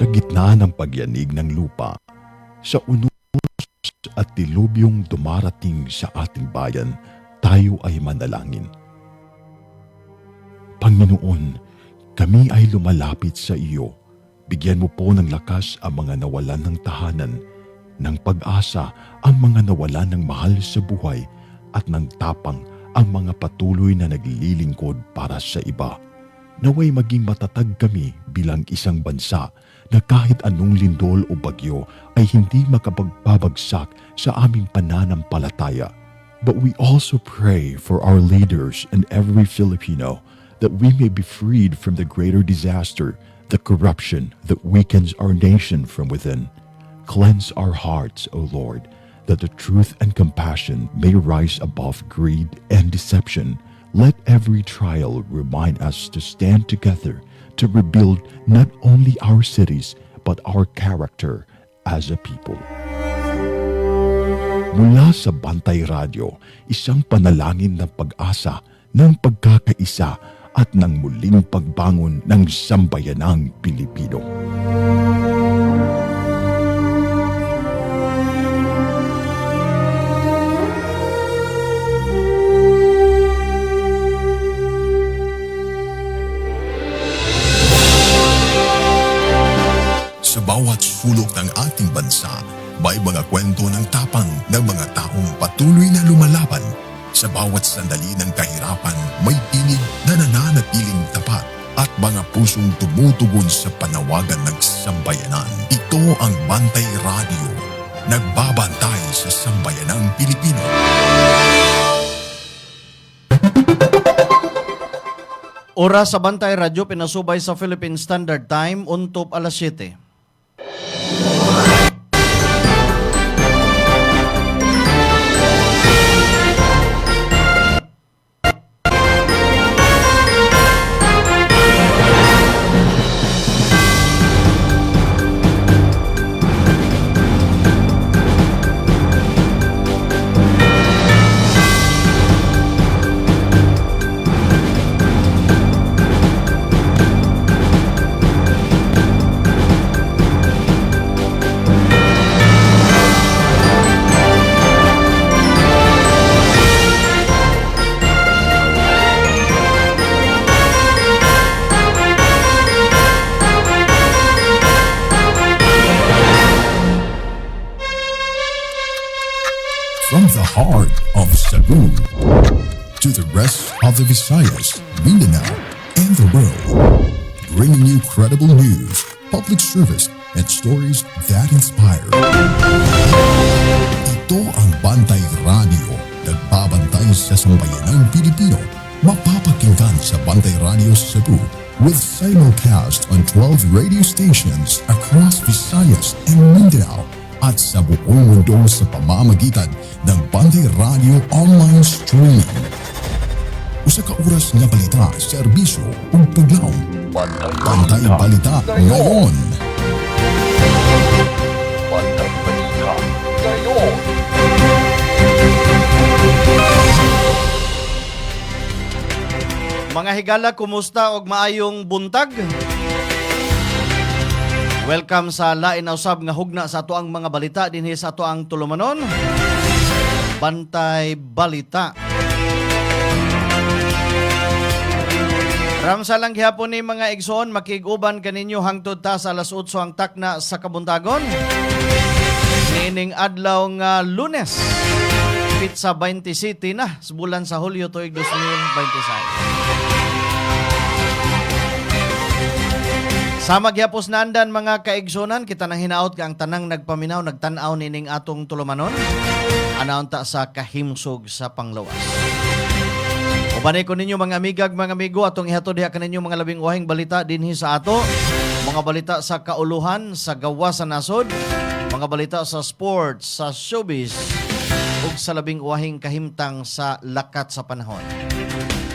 Sa gitna ng pagyanig ng lupa, sa unos at dilubyong dumarating sa ating bayan, tayo ay manalangin. Panginoon, kami ay lumalapit sa iyo. Bigyan mo po ng lakas ang mga nawalan ng tahanan, ng pag-asa ang mga nawalan ng mahal sa buhay, at ng tapang ang mga patuloy na naglilingkod para sa iba. Naway maging matatag kami bilang isang bansa na kahit anong lindol o bagyo ay hindi makapagpabagsak sa aming pananampalataya. But we also pray for our leaders and every Filipino that we may be freed from the greater disaster, the corruption that weakens our nation from within. Cleanse our hearts, O Lord, that the truth and compassion may rise above greed and deception. Let every trial remind us to stand together to rebuild not only our cities but our character as a people. Mula sa Bantay Radio, isang panalangin ng pag-asa, ng pagkakaisa at ng muling pagbangon ng sambayanang Pilipino. Sa bawat sulok ng ating bansa, may mga kwento ng tapang ng mga taong patuloy na lumalaban. Sa bawat sandali ng kahirapan, may tinig na nananatiling tapat at mga pusong tumutugon sa panawagan ng sambayanan. Ito ang Bantay Radio, nagbabantay sa sambayanang Pilipino. Oras sa Bantay Radio, pinasubay sa Philippine Standard Time, untop alas 7. From the heart of Cebu to the rest of the Visayas, Mindanao, and the world, bringing you credible news, public service, and stories that inspire. Ito ang Bantay Radio, nagbabantay sa sambayanang Pilipino. Mapapakinggan sa Bantay Radio Cebu with simulcast on 12 radio stations across Visayas and Mindanao, at sa buong mundo sa pamamagitan ng Bantay Radio Online Streaming. Usa ka oras nga balita, serbisyo ug paglaom. Bantay Balita ngayon. Bantay Balita ngayon. Mga higala, kumusta og maayong buntag? Welcome sa lain na usab nga hugna sa ato ang mga balita dinhi sa ato ang tulumanon. Bantay Balita. Ramsa lang gihapon ni mga igsoon, makiguban kaninyo hangtod ta sa alas 8 ang takna sa kabuntagon. Niining adlaw nga Lunes, pitsa 27 na sa bulan sa Hulyo tuig 2026. Sama gyapos nandan mga kaigsonan, kita nang hinaot ka ang tanang nagpaminaw, nagtanaw nining atong tulumanon. Anaunta sa kahimsog sa panglawas. Ubanay ko ninyo mga amigag, mga amigo, atong ihatod diha kaninyo mga labing wahing balita dinhi sa ato. Mga balita sa kauluhan, sa gawa sa nasod, mga balita sa sports, sa showbiz, ug sa labing wahing kahimtang sa lakat sa panahon.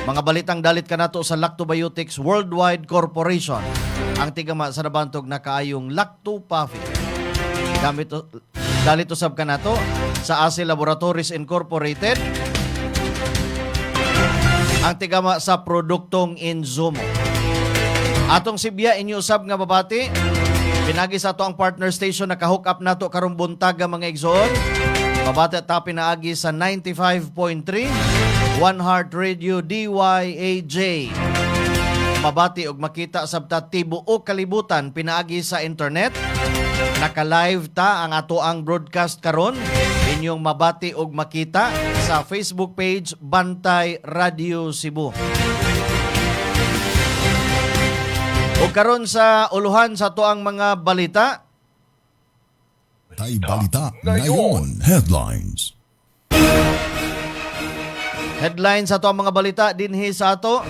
Mga balitang dalit kanato sa Lactobiotics Worldwide Corporation, ang tigama sa nabantog na kaayong Lactopafi. Dalit usab kanato sa ASI Laboratories Incorporated, ang tigama sa produktong Inzumo. Atong sibya inyo usab nga babati Pinagi sa ato ang partner station naka-hook up nato karong buntaga mga igsoon. Mabati ta pinaagi sa 95.3 One Heart Radio DYAJ. Mabati og makita sabta tibuok kalibutan pinaagi sa internet. Naka-live ta ang ato ang broadcast karon. Inyong mabati og makita sa Facebook page Bantay Radio Cebu. O karon sa uluhan sa ato ang mga balita. Bantay Balita ngayon. Headlines. Headlines sa ato ang mga balita dinhi sa ato.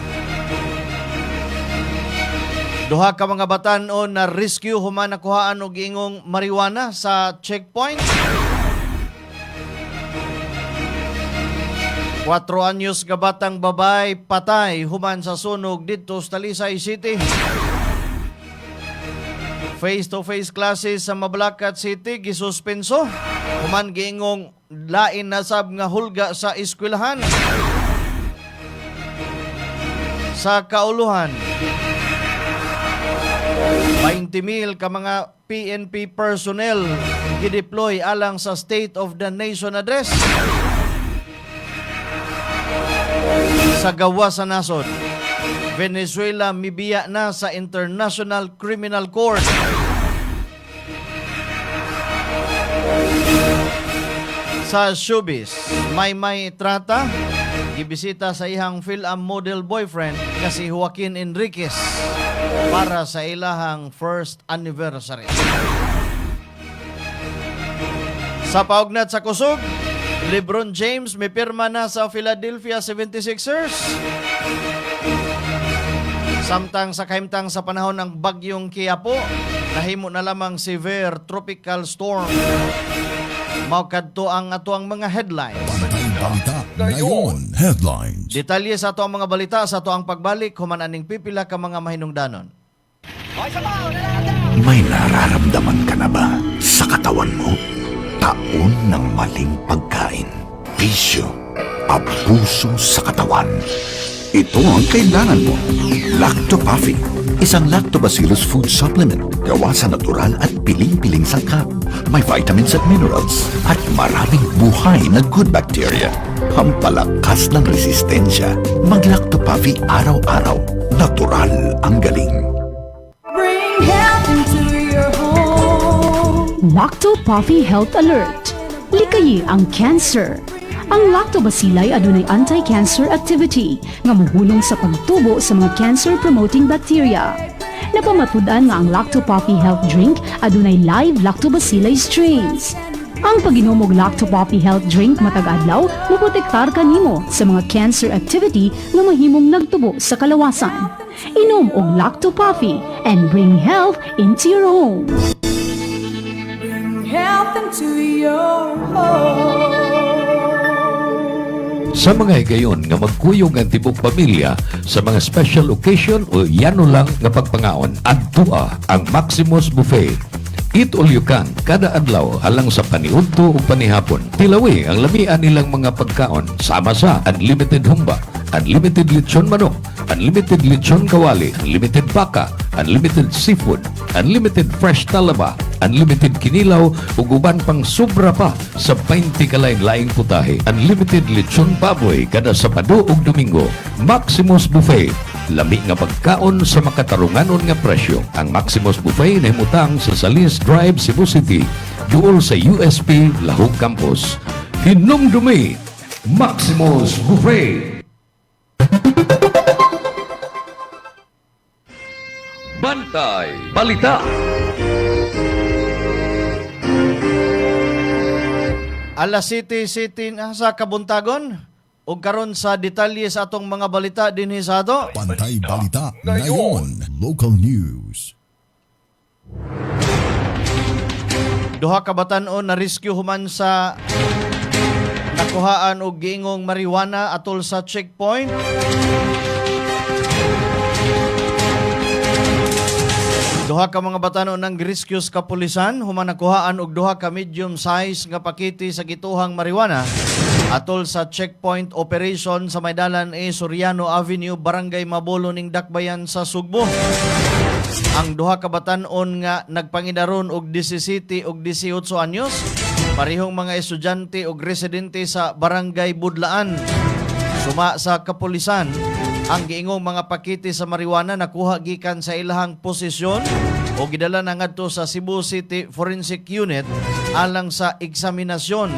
Duha ka mga batan-on na rescue human nakuhaan og ingong marijuana sa checkpoint. 4 anyos nga batang babay patay human sa sunog didto sa Talisay City. Face-to-face classes sa Mabalacat City gisuspenso human giingong lain na sab nga hulga sa eskwelahan. Sa kauluhan, 20,000 ka mga PNP personnel gideploy alang sa State of the Nation Address. Sa gawa sa nasod, Venezuela mibiya na sa International Criminal Court. Sa showbiz, Maymay Trata gibisita sa ihang film model boyfriend nga si Joaquin Enriquez para sa ilahang first anniversary. Sa paugnat sa kusog, LeBron James may pirma na sa Philadelphia 76ers. Samtang sa kahimtang sa panahon ng bagyong Quiapo, nahimo na lamang severe tropical storm. Maukadto ang ato ang mga headlines. Bantay Balita ngayon. Headlines. Detalye sa ato ang mga balita sa ato ang pagbalik human aning pipila ka mga mahinungdanon. May nararamdaman ka na ba sa katawan mo? Taon ng maling pagkain, bisyo, abuso sa katawan. Ito ang kailangan mo. Lactopuffy, isang lactobacillus food supplement gawa sa natural at piling-piling sangkap. May vitamins at minerals at maraming buhay na good bacteria. Pampalakas ng resistensya. Mag-Lactopuffy araw-araw. Natural ang galing. Bring health into your home. Lactopuffy Health Alert. Likayi ang cancer. Ang lactobacilli adunay anti-cancer activity nga mohulong sa pagtubo sa mga cancer-promoting bacteria. Napamatud-an nga ang Lactopuffy Health Drink adunay live lactobacilli strains. Ang pag-inom og Lactopuffy Health Drink matag adlaw moprotektar kanimo sa mga cancer activity nga mahimong nagtubo sa kalawasan. Inom og Lactopuffy and bring health into your home. Bring health into your home. Sa mga higayon nga magkuyog ang tibok pamilya sa mga special occasion o yano lang nga pagpangaon, adtua ang Maximus Buffet. Eat all you can kada adlaw halang sa paniudto o panihapon. Tilawi ang lamian nilang mga pagkaon sama sa unlimited humba, unlimited lechon manok, unlimited lechon kawali, unlimited baka, unlimited seafood, unlimited fresh talaba, unlimited kinilaw ug uban pang sobra pa sa 20 kalain-laing putahe. Unlimited lechon baboy kada Sabado ug Domingo. Maximus Buffet. Lami nga pagkaon sa makatarunganon nga presyo. Ang Maximus Buffet na himutang sa Salis Drive, Cebu City, duol sa USP Lahog Campus. Hinumdumi, Maximus Buffet. Bantay Balita. Alas City sa kabuntagon ug karon sa detalye sa atong mga balita dinhi sa ato. Bantay Balita ngayon. Local news. Duha ka batan-on na rescue human sa nakuhaan og giingong marijuana atol sa checkpoint. Duha ka mga batan-on ng rescue sa kapulisan human nakuhaan og duha ka medium size nga pakiti sa gituhang marijuana atol sa checkpoint operation sa Maydalan Soriano Avenue, Barangay Mabolo ning Dakbayan sa Sugbo. ang duha ka batan-on nga nagpangidaron og 17 ug 18 anyos, parehong mga estudyante ug residente sa Barangay Budlaan. Suma sa kapulisan, ang giingong mga pakete sa marijuana nakuha gikan sa ilahang posisyon o gidala na ngadto sa Cebu City Forensic Unit alang sa eksaminasyon.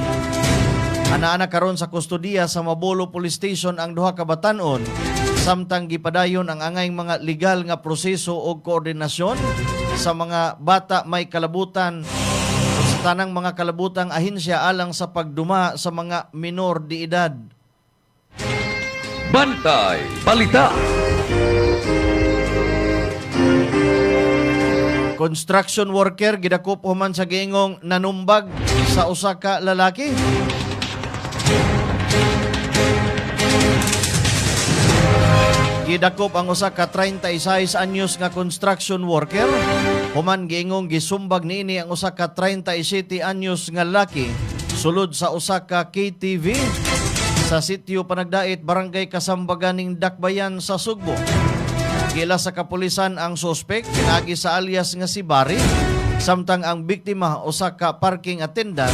Ana-ana karon sa kustodiya sa Mabolo Police Station ang duha ka batan-on, samtang gipadayon ang angay mga legal nga proseso o koordinasyon sa mga bata may kalabutan o sa tanang mga kalabutang ahensya alang sa pagduma sa mga minor de edad. Bantay Balita. Construction worker gidakop human sa giingong nanumbag sa usa ka lalaki. Gidakop ang usa ka 36 anyos nga construction worker. Human giingong gisumbag niini ang usa ka 37 anyos nga lalaki sulod sa usa ka KTV sa sitio Panagdait, Barangay Kasambaganing Dakbayan sa Sugbo. Gila sa kapulisan ang suspek pinagi sa alias nga si Barry, samtang ang biktima usa ka parking attendant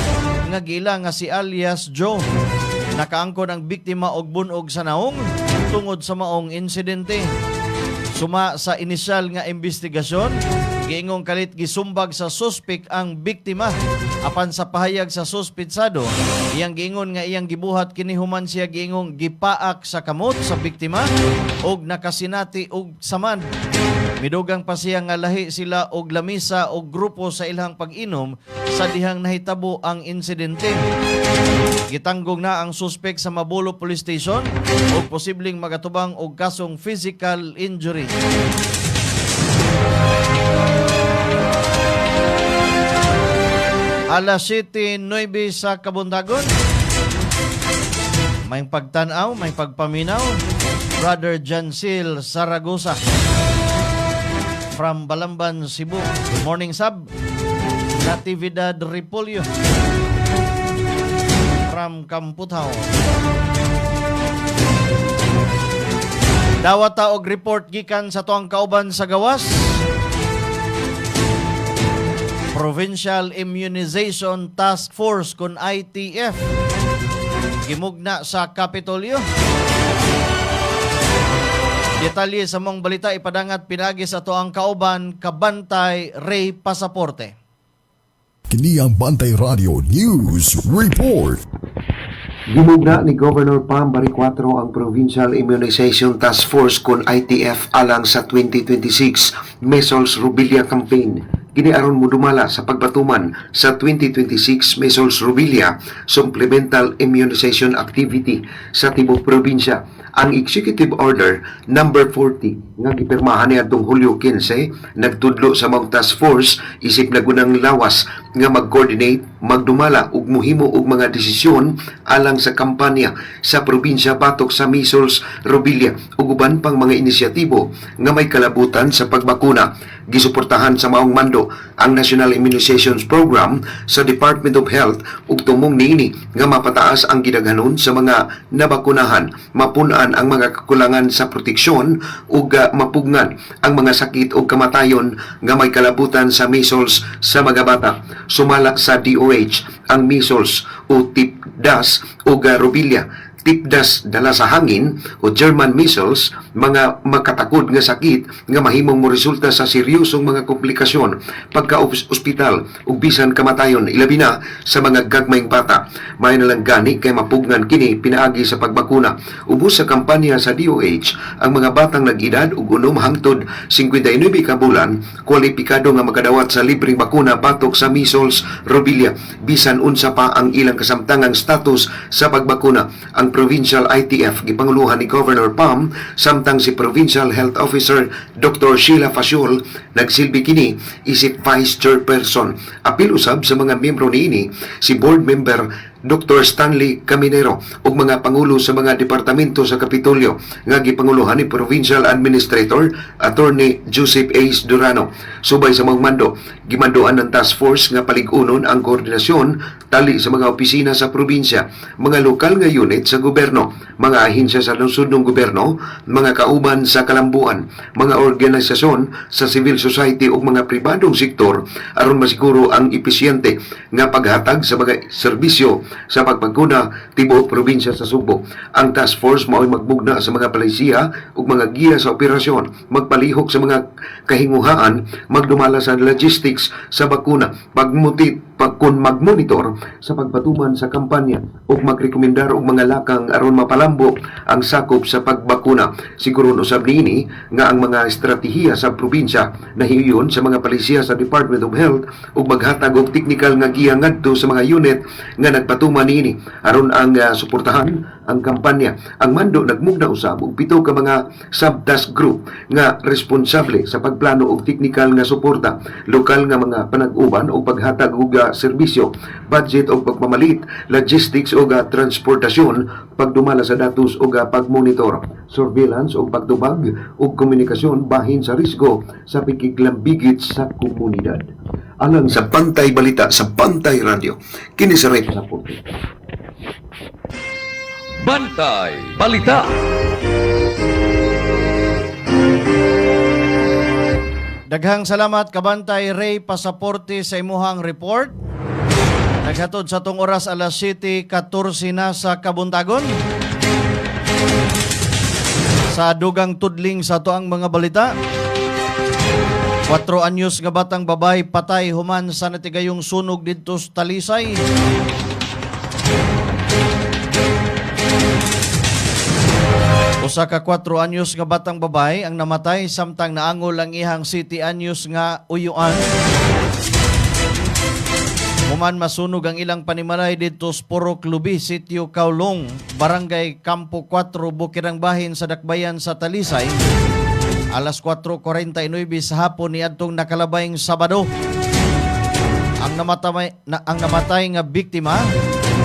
nga gila nga si alias Joe. Nakaangkon ang biktima og bunog sa naong tungod sa maong insidente. Suma sa inisyal nga investigasyon, giingong kalit gisumbag sa suspek ang biktima. Apan sa pahayag sa suspitsado, iyang giingon nga iyang gibuhat kini human siya giingong gipaak sa kamot sa biktima og nakasinati og samad. Midugang pa siya nga lahi sila og lamisa og grupo sa ilang pag-inom sa dihang nahitabo ang insidente. Gitanggong na ang suspek sa Mabolo Police Station og posibleng magatubang og kasong physical injury. Alas 7:09 sa Kabundagon. May pagtanaw, may pagpaminaw. Brother Jancil Saragosa from Balamban, Cebu. Good morning, Sab. Natividad Repolyo from Kamputao. Dawata og report gikan sa tuang kauban sa gawas. Provincial Immunization Task Force kun ITF gimugna sa Kapitolyo. Detalye sa mong balita ipadangat pinagi sa tuang kauban Kabantay Ray Pasaporte. Kini ang Bantay Radio News Report. Gimugna ni Governor Pam Bari 4 ang Provincial Immunization Task Force kun ITF alang sa 2026 Measles Rubella Campaign. Giniaron mo dumala sa pagbatuman sa 2026 Measles Rubella Supplemental Immunization Activity sa Tibok Probinsya. Ang Executive Order number 40 nga gipirmahan ni adtong Hulyo 15 nagtudlo sa mga task force isip lagunang lawas nga mag-coordinate, magdumala ug muhimo og mga desisyon alang sa kampanya sa probinsya batok sa measles, rubella ug uban pang mga inisyatibo nga may kalabutan sa pagbakuna. Gisuportahan sa maong mando ang National Immunizations Program sa Department of Health ug tumong niini nga mapataas ang gidaghanon sa mga nabakunahan, mapunan ang mga kakulangan sa proteksyon ug mapugnan ang mga sakit o kamatayon nga may kalabutan sa measles sa mga bata. Sumala sa DOH ang measles o tipdas o rubella. Tipdas dala sa hangin o German measles, mga makatakod nga sakit nga mahimong mo resulta sa seryosong mga komplikasyon pagka-ospital ug bisan kamatayon, ilabi na sa mga gagmayng bata. May nalang gani kay mapugnan kini pinaagi sa pagbakuna. Ubos sa kampanya sa DOH, ang mga batang nag-edad ug 6 hangtod 59 ka bulan kwalipikado nga makadawat sa libreng bakuna batok sa measles, rubella bisan unsa pa ang ilang kasamtangang status sa pagbakuna. Ang Provincial ITF gipanguluhan ni Governor Pam samtang si Provincial Health Officer Dr. Sheila Fasiol nagsilbi kini isip Vice Chairperson. Apil usab sa mga miyembro niini si Board Member Dr. Stanley Caminero ug mga pangulo sa mga departamento sa Kapitolyo nga gipanguluhan ni Provincial Administrator Attorney Joseph Ace Durano. Subay sa mga mando, gimandoan ng task force nga palig-unon ang koordinasyon tali sa mga opisina sa probinsya, mga lokal nga unit sa gobyerno, mga ahensya sa lungsod ng gobyerno, mga kauban sa kalambuan, mga organisasyon sa civil society ug mga pribadong sektor aron masiguro ang episyente nga paghatag sa mga serbisyo sa pagpaguna tibuok probinsya sa Subo. Ang task force mao'y magbugna sa mga palisiya ug mga giya sa operasyon, magpalihok sa mga kahinguhaan, magdumala sa logistics sa bakuna, magmonitor sa pagpatuman sa kampanya ug magrekomendar og mga lakang aron mapalambo ang sakop sa pagbakuna. Siguro usab niini nga ang mga estratehiya sa probinsya nahiuyon sa mga palisiya sa Department of Health ug maghatag og technical nga giya ngadto sa mga unit nga nagpatuman niini aron ang suportahan ang kampanya. Ang mando nagmugna usab og 7 ka mga sub-task group nga responsable sa pagplano og technical nga suporta, lokal nga mga panag-uban o paghatag og serbisyo, budget o pagmamalit, logistics o transportasyon, pagdumala sa datos o pagmonitor, surveillance o pagtubag o komunikasyon bahin sa risgo sa pikiglambigit sa komunidad. Alang sa Bantay Balita sa Bantay Radio, kini sa Ray Pasaporte. Bantay Balita. Daghang salamat kabantay Ray Pasaporte sa imuhang report. Naghatod sa tong oras alas 7:14 na sa kabuntagon. Sa dugang tudling sa toang mga balita, 4 anyos nga batang babay patay human sa natigayong sunog didto sa Talisay. Usa ka 4 anyos nga batang babay ang namatay samtang naangol ang ihang 7 anyos nga uyuan. Human masunog ang ilang panimalay dito sa Purok Lubi, Sitio Kaulong, Barangay Campo 4, Bukirang Bahin sa Dakbayan sa Talisay. Alas 4:49 sa hapon niadtong nakalabayng Sabado. Ang namatay nga biktima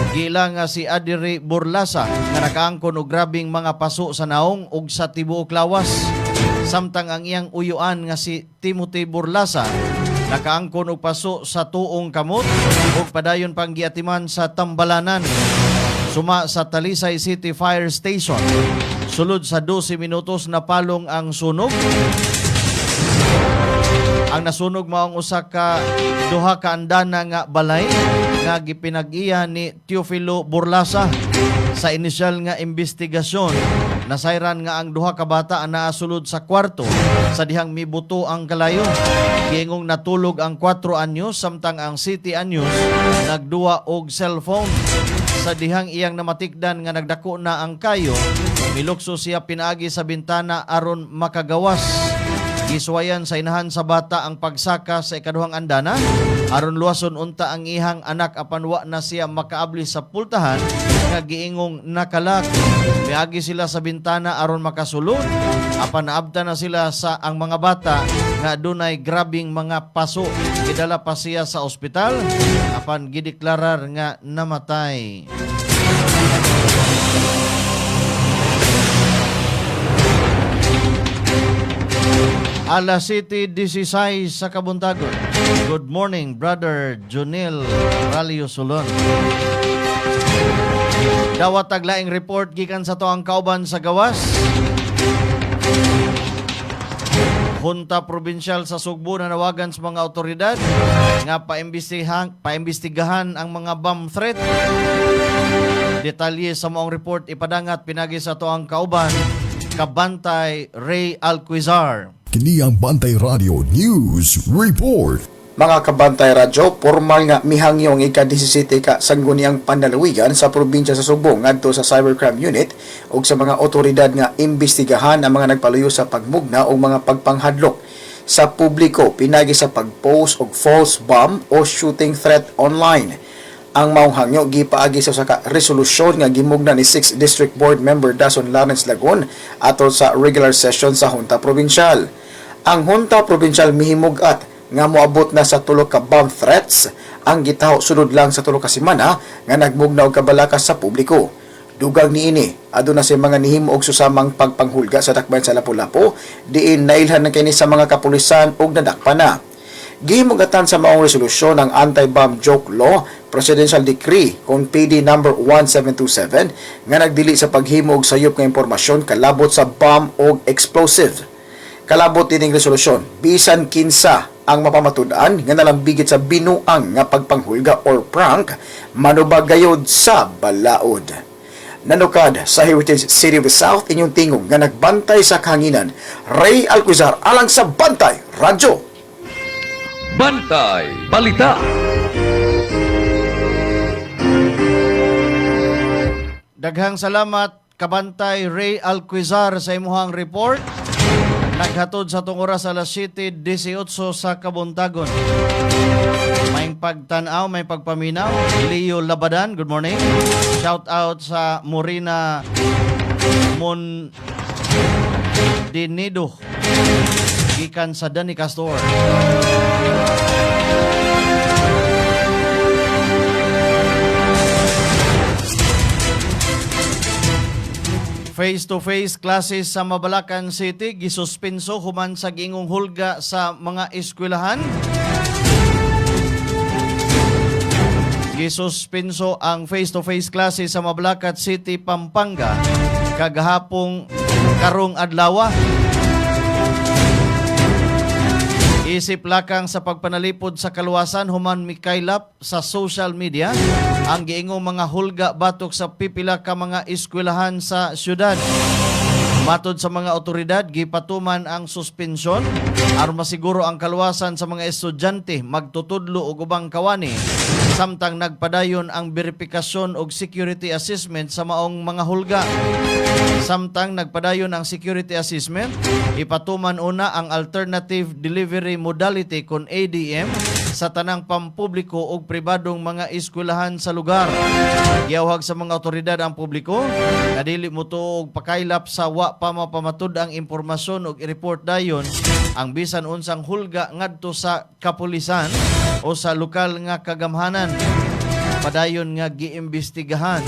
gila nga si Adiri Burlasa nga nakaangkon og grabing mga paso sa naong ug sa tibuok lawas. Samtang ang iyang uyuan nga si Timothy Burlasa nakaangkon og paso sa tuong kamot ug padayon pang giatiman sa Tambalanan. Suma sa Talisay City Fire Station. Sulod sa 12 minutos napalong ang sunog. Ang nasunog maong duha ka andana nga balay nga gipinag-iya ni Teofilo Burlasa. Sa inisyal nga investigasyon, nasayran nga ang duha ka bata ang naasulod sa kwarto sa dihang mibuto ang kalayo. Giingong natulog ang 4 anyos samtang ang 7 anyos nagduwa og cellphone. Sa dihang iyang namatikdan nga nagdako na ang kayo, milukso siya pinaagi sa bintana aron makagawas. Giswayan sa inahan sa bata ang pagsaka sa ikaduhang andana aron luwason unta ang ihang anak apan wa na siya makaabli sa pultahan nga giingong nakalak. Miagi sila sa bintana aron makasulod apan naabta na sila sa ang mga bata nga dunay grabing mga paso. Gidala pa siya sa ospital apan gideklarar nga namatay. Alas 7:16 sa kabuntagon. Good morning, Brother Junil Ralio Solon. Dawat taglaing report gikan sa toang kauban sa gawas. Junta Provincial sa Sugbo na nawagan sa mga otoridad nga paimbestigahan ang mga bomb threat. Detalye sa maong report ipadangat pinagi sa toang kauban kabantay Ray Alquizar. Kini ang Bantay Radio News Report. Mga kabantay radyo, formal nga mihangyong ika-17 ka sangguniang panlalawigan sa probinsya sa Subo ngadto sa Cybercrime Unit ug sa mga otoridad nga imbestigahan ang mga nagpaluyo sa pagmugna o mga pagpanghadlok sa publiko pinagi sa pagpost og false bomb o shooting threat online. Ang maong hangyo gipaagi sa ka resolusyon nga gimugna ni 6th District Board Member Dason Lawrence Lagon atol sa regular session sa Junta Provincial. Ang Junta Provincial mihimugat nga moabot na sa 3 ka bomb threats ang gitaho sunod lang sa tulo ka semana nga nagmugnaw kabalakas sa publiko. Dugang niini, aduna sa mga nihimo og susamang pagpanghulga sa dakbayan sa Lapu-Lapu, diin nailhan na kini sa mga kapulisan og nadakpan na. Gihimugatan sa maong resolusyon ng Anti-Bomb Joke Law Presidential Decree kung PD number 1727 nga nagdili sa paghimo og sayop nga impormasyon kalabot sa bomb o explosive. Kalabot dining resolusyon, bisan kinsa ang mapamatud-an nga nalambigit sa binuang nga pagpanghulga or prank, manubagayod sa balaod. Nanukad sa Heritage City of the South, inyong tingog nga nagbantay sa kahanginan, Ray Alquizar alang sa Bantay Radyo. Bantay Balita. Daghang salamat Kabantay Ray Alquizar sa imuhang report. Naghatod sa tong oras alas 7:18 sa Kabuntagon. May pagtanaw, may pagpaminaw. Leo Labadan, good morning. Shout out sa Morina Dinido. Gikan sa Dani Castor. Face-to-face classes sa Mabalacan City gisuspenso human sa giingong hulga sa mga eskwelahan. Gisuspenso ang face-to-face classes sa Mabalacan City, Pampanga kagahapong karong adlaw. Isip lakang sa pagpanalipod sa kaluwasan human mikaylap sa social media ang giingong mga hulga batok sa pipila ka mga eskwelahan sa syudad. Matod sa mga otoridad, gipatuman ang suspensyon aron masiguro ang kaluwasan sa mga estudyante magtutudlo og ubang kawani samtang nagpadayon ang verifikasyon og security assessment sa maong mga hulga. Samtang nagpadayon ang security assessment, ipatuman una ang alternative delivery modality kon ADM sa tanang pampubliko ug pribadong mga eskwelahan sa lugar. Giyawhag sa mga otoridad ang publiko na dili motuog pakaylap sa wa pa mapamatud ang impormasyon ug i-report dayon ang bisan unsang hulga ngadto sa kapulisan o sa lokal nga kagamhanan. Padayon nga giimbestigahan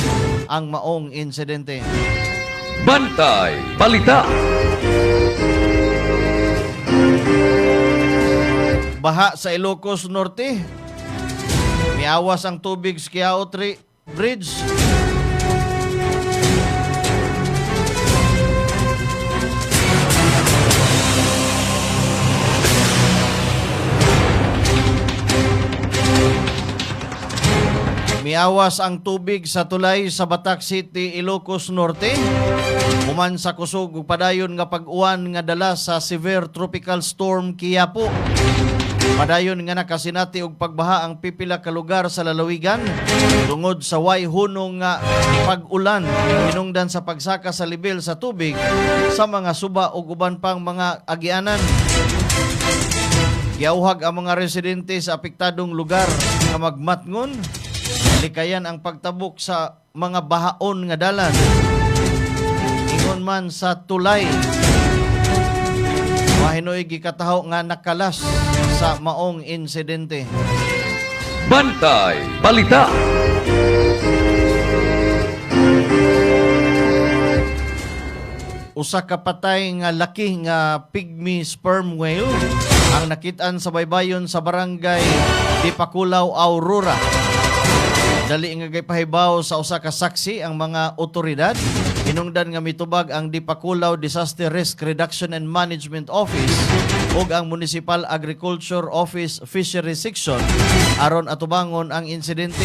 ang maong insidente. Bantay Balita. Baha sa Ilocos Norte. Miawas ang tubig sa Quiao Bridge. Miawas ang tubig sa tulay sa Batac City, Ilocos Norte. Human sa kusog ug padayon nga pag-uwan nga dala sa severe tropical storm Quiapo. Padayon nga nakasinati og pagbaha ang pipila ka lugar sa lalawigan tungod sa way hunong nga pag-ulan hinungdan sa pagsaka sa level sa tubig sa mga suba ug uban pang mga agianan. Giyawhag ang mga residente sa apektadong lugar nga magmatngon, likayan ang pagtabok sa mga bahaon nga dalan ingon man sa tulay. Mahinoy gikataho nga nakalas sa maong insidente. Bantay Balita. Usa ka patay nga laki nga pygmy sperm whale ang nakit-an sa baybayon sa barangay Dipakulaw, Aurora. Dali nga gipahibaw sa usa ka saksi ang mga otoridad. Hinungdan nga mitubag ang Dipakulaw Disaster Risk Reduction and Management Office ug ang Municipal Agriculture Office Fishery Section aron atubangon ang insidente.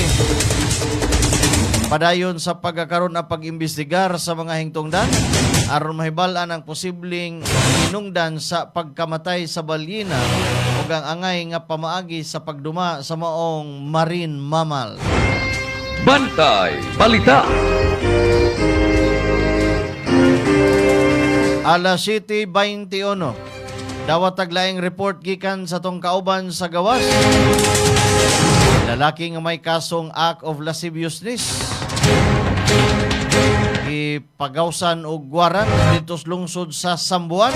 Padayon sa pagkakaroon na pag-imbestigar sa mga hingtungdan aron mahibalan ang posibleng hinungdan sa pagkamatay sa balyena ug ang angay nga pamaagi sa pagduma sa maong marine mammal. Bantay Balita. Alas 7:21. Dawat taglaing report gikan sa tong kauban sa gawas. Lalaki nga may kasong act of lasciviousness. Ipagawsan og guaran dito sa lungsod sa Sambuan.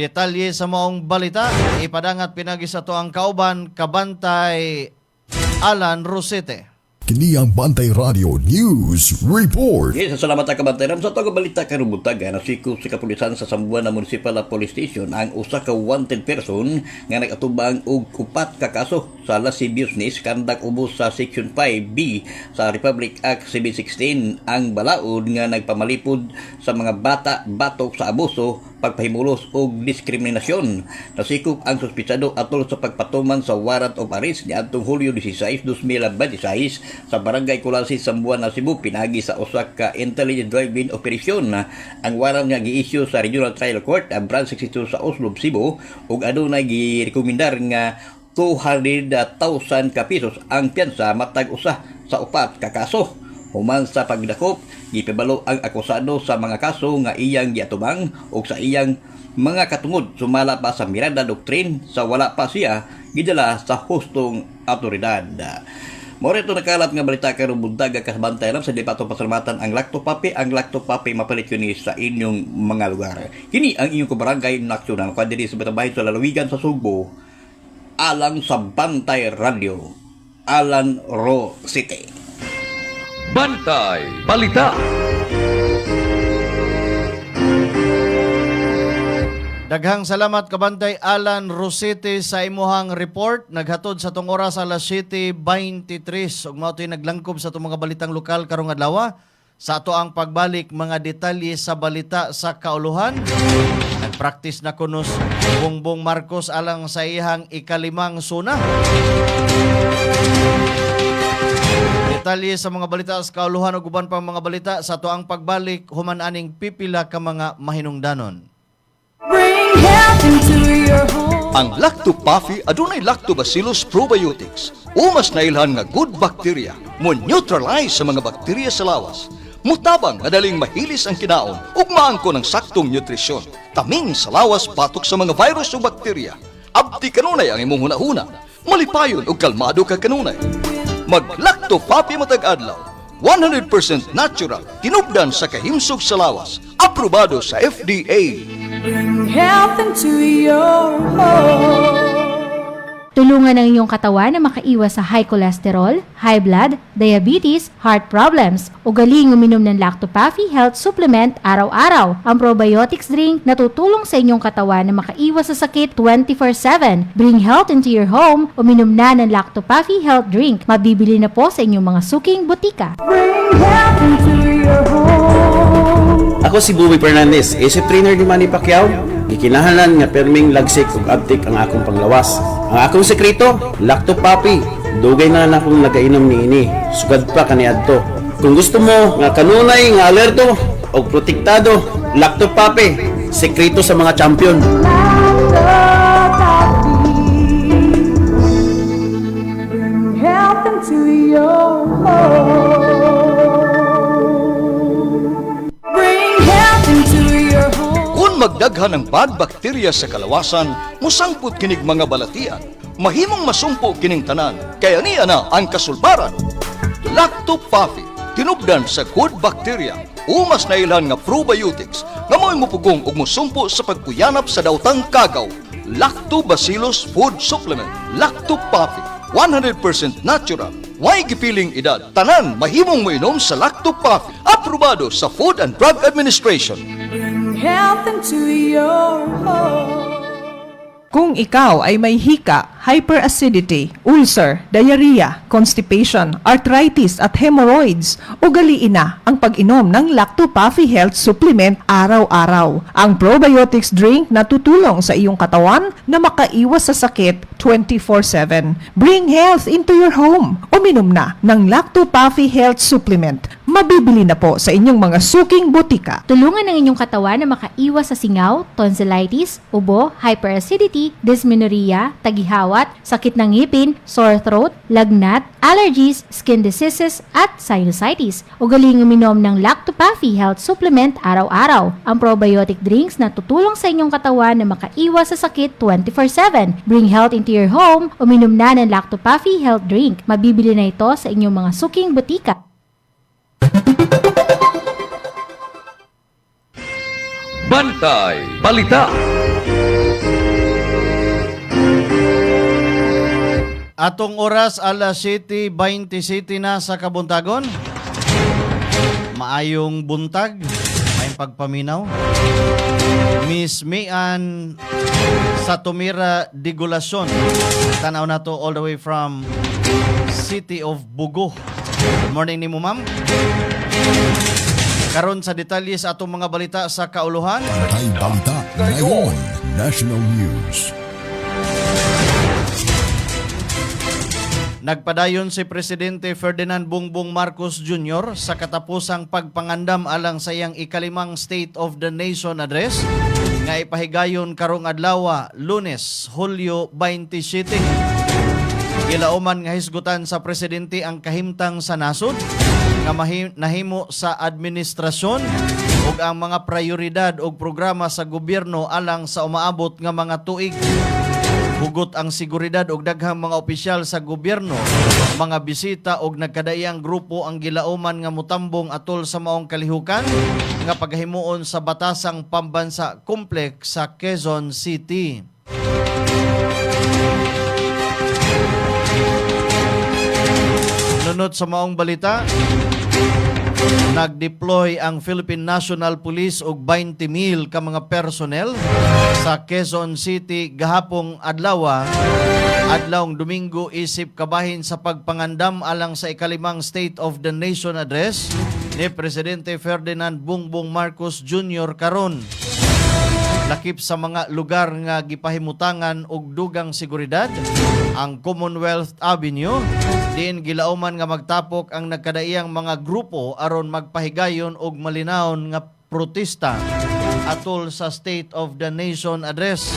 Detalye sa maong balita, ipadangat pinagi sa to ang kauban, Kabantay Alan Rosete. Kini ang Bantay Radio News Report. Yes, salamat ang kabantayan. Sa taga balita karubutag, nasiko sa kapulisan sa Sambuana Municipal Police Station ang usa ka wanted person nga nagatubang og upat ka kaso sa lasci business kandak ubos sa Section 5B sa Republic Act 716 ang balaod nga nagpamalipod sa mga bata batok sa abuso, pagpahimulos og diskriminasyon. Nasikop ang suspitsado atol sa pagpatuman sa warrant of arrest niadtong Hulyo 16, 2026 sa Barangay Kulalsi, Sambuana, Cebu, pinagi sa usa ka intelligent drive-in operation. Ang warrant nga gi-issue sa Regional Trial Court ang Branch 62 sa Oslo, Cebu, ug adunay girekomendar nga 200,000 ka pesos ang piyansa matag usa sa upat ka kaso. Human sa pagdakop, gipabalo ang akusado sa mga kaso nga iyang giatubang ug sa iyang mga katungod sumala pa sa Miranda Doctrine sa wala pa siya gidala sa hustong autoridad. Mora ito nakalat nga balita karong bundag kasabantay lang sa Departamento Pasalamatan ang Lactopapi. Ang Lactopapi mapalit yun sa inyong mga lugar. Kini ang inyong kabarangay naksyonan kung diri sa Batabahin sa Lalawigan sa Sugbo alang sa Bantay Radio Alan Rosete. Bantay Balita. Daghang salamat Kabantay Alan Rosete sa imuhang report. Naghatod sa tong oras alas 7:23 ug mao toy naglangkob sa tong mga balitang lokal karong adlaw. Sa ato ang pagbalik mga detalye sa balita sa kauluhan. Nagpractice na kunos Bongbong Marcos alang sa iyang ikalimang suna. Detalye sa mga balita sa kauluhan ug uban pang mga balita sa ato ang pagbalik human aning pipila ka mga mahinungdanon. Bring health into your home. Ang Lactopafi adunay Lactobacillus probiotics. Umas na ilhan nga good bacteria mo neutralize sa mga bakterya sa lawas. Mutabang madaling mahilis ang kinaon ug maangko ng saktong nutrisyon. Taming sa lawas patok sa mga virus o bakterya. Abdi kanunay ang imong hunahuna. Malipayon ug kalmado ka kanunay. Mag Lactopafi matag adlaw. 100% natural, tinubdan sa kahimsog sa lawas. Aprobado sa FDA. Bring health into your home. Tulungan ang iyong katawan na makaiwas sa high cholesterol, high blood, diabetes, heart problems. Ugaling uminom ng Lactopafi Health Supplement araw-araw. Ang probiotics drink na tutulong sa inyong katawan na makaiwas sa sakit 24/7. Bring health into your home. Uminom na ng Lactopafi Health Drink. Mabibili na po sa inyong mga suking butika. Bring health into your home. Ako si Buboy Fernandez, isip trainer ni Manny Pacquiao. Gikinahanglan nga perming lagsik ug abtik ang akong panglawas. Ang akong sekreto, Lactopapi. Dugay na akong nagainom niini. Sugad pa kaniadto. Kung gusto mo nga kanunay nga alerto o protektado, Lactopapi. Sekreto sa mga champion. Bring health into your home. Bring health into your home. Kung magdaghan ng bad bacteria sa kalawasan, musangput kinig mga balatian. Mahimong masumpo kining tanan, kaya niya na ang kasulbaran. Lactopafi, tinubdan sa good bacteria. Umas na ilan nga probiotics nga mo'y mupugong ug musumpo sa pagpuyanap sa daotang kagaw. Lactobacillus Food Supplement. Lactopafi, 100% natural. Way gipiling edad. Tanan mahimong moinom sa Lactopafi. Aprobado sa Food and Drug Administration. Bring health into your home. Kung ikaw ay may hika, hyperacidity, ulcer, diarrhea, constipation, arthritis at hemorrhoids, ugaliin na ang pag-inom ng Lactopafi Health Supplement araw-araw. Ang probiotics drink na tutulong sa iyong katawan na makaiwas sa sakit 24/7. Bring health into your home. Uminom na ng Lactopafi Health Supplement. Mabibili na po sa inyong mga suking butika. Tulungan ang inyong katawan na makaiwas sa singaw, tonsillitis, ubo, hyperacidity, dysmenorrhea, tagihawat, sakit ng ngipin, sore throat, lagnat, allergies, skin diseases, at sinusitis. Ugaling uminom ng Lactopafi Health Supplement araw-araw. Ang probiotic drinks na tutulong sa inyong katawan na makaiwas sa sakit 24/7. Bring health into your home. Uminom na ng Lactopafi Health Drink. Mabibili na ito sa inyong mga suking butika. Bantay Balita. Atong oras alas 7:27 na sa kabuntagon. Maayong buntag, may pagpaminaw. Miss Mian Satumira Digulacion. Tanaw na to all the way from City of Bugo. Good morning ni mo, ma'am. Karon sa detalye sa atong mga balita sa kauluhan. Bantay Balita ngayon, National News. Nagpadayon si Presidente Ferdinand Bongbong Marcos Jr. sa katapusang pagpangandam alang sa iyang ikalimang State of the Nation Address nga ipahigayon karong adlaw, Lunes, Hulyo 27. Gilauman nga hisgutan sa presidente ang kahimtang sa nasod nga nahimo sa administrasyon ug ang mga prioridad ug programa sa gobyerno alang sa umaabot nga mga tuig. Hugot ang seguridad og daghang mga opisyal sa gobyerno, mga bisita og nagkadaiyang grupo ang gilauman nga mutambong atol sa maong kalihukan nga paghimuon sa batasang pambansa complex sa Quezon City. Nunod sa maong balita, nag-deploy ang Philippine National Police og 20,000 ka mga personnel sa Quezon City gahapong adlawng Domingo isip kabahin sa pagpangandam alang sa ikalimang State of the Nation Address ni Presidente Ferdinand Bongbong Marcos Jr. karon. Lakip sa mga lugar nga gipahimutangan og dugang seguridad ang Commonwealth Avenue, diin gilauman nga magtapok ang nagkadaiyang mga grupo aron magpahigayon og malinawon nga protesta atol sa State of the Nation Address.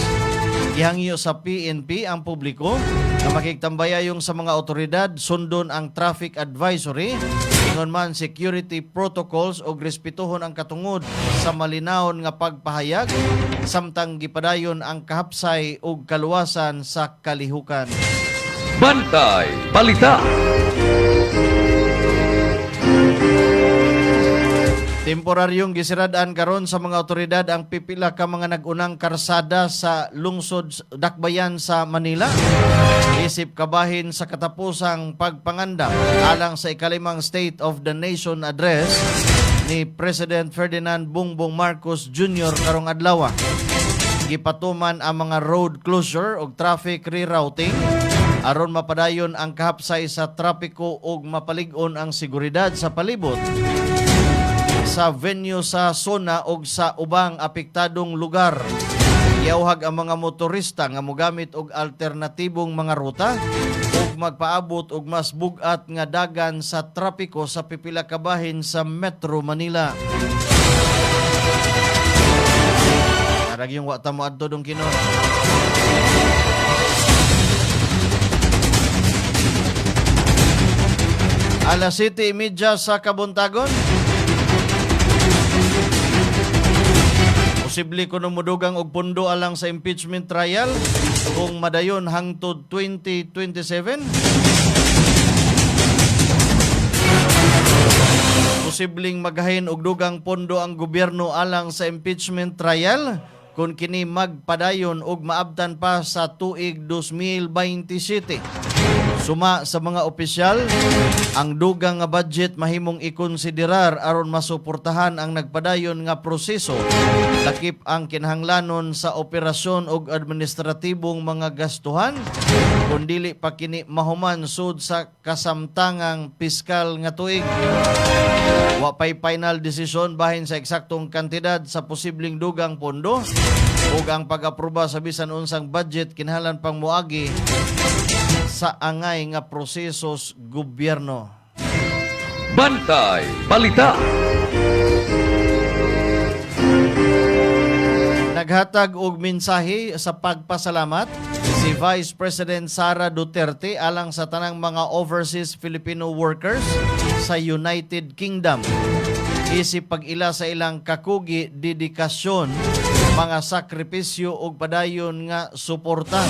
Gihangyo sa PNP ang publiko na makigtambayayong sa mga otoridad sundon ang traffic advisory, ingon man security protocols o respetuhon ang katungod sa malinawon nga pagpahayag samtang gipadayon ang kahapsay ug kaluwasan sa kalihukan. Bantay Balita. Temporaryong gisiradan karon sa mga otoridad ang pipila ka mga nag-unang karsada sa lungsod Dakbayan sa Manila. Isip kabahin sa katapusang pagpangandam alang sa ikalimang State of the Nation Address ni President Ferdinand Bongbong Marcos Jr. karong adlaw. Gipatuman ang mga road closure o traffic rerouting aron mapadayon ang kahapsay sa trapiko ug mapalig-on ang seguridad sa palibot sa venue sa zona o sa ubang apektadong lugar. Iawhag ang mga motorista nga mogamit og alternatibong mga ruta ug magpaabot og mas bugat nga dagan sa trapiko sa pipila ka bahin sa Metro Manila. Arag yung wata mo adto dong Kinon. Alas 7:30 sa kabuntagon. Posible kuno mudugang og pundo alang sa impeachment trial kung madayon hangtod 2027. Posibleng maghahin og dugang pondo ang gobyerno alang sa impeachment trial kung kini magpadayon og maabtan pa sa tuig 2027. Suma sa mga opisyal, ang dugang nga budget mahimong ikonsiderar aron masuportahan ang nagpadayon nga proseso. Lakip ang kinahanglanon sa operasyon ug administratibong mga gastuhan, kundili pa kini mahuman sud sa kasamtangang piskal nga tuig. Wa pay final decision bahin sa eksaktong kantidad sa posibleng dugang pondo ug ang pag-aproba sa bisan unsang budget kinahanglan pang moagi sa angay nga prosesos gobyerno. Bantay Balita. Naghatag og mensahe sa pagpasalamat si Vice President Sara Duterte alang sa tanang mga overseas Filipino workers sa United Kingdom. Isip pag-ila sa ilang kakugi, dedikasyon, mga sakripisyo ug padayon nga suporta.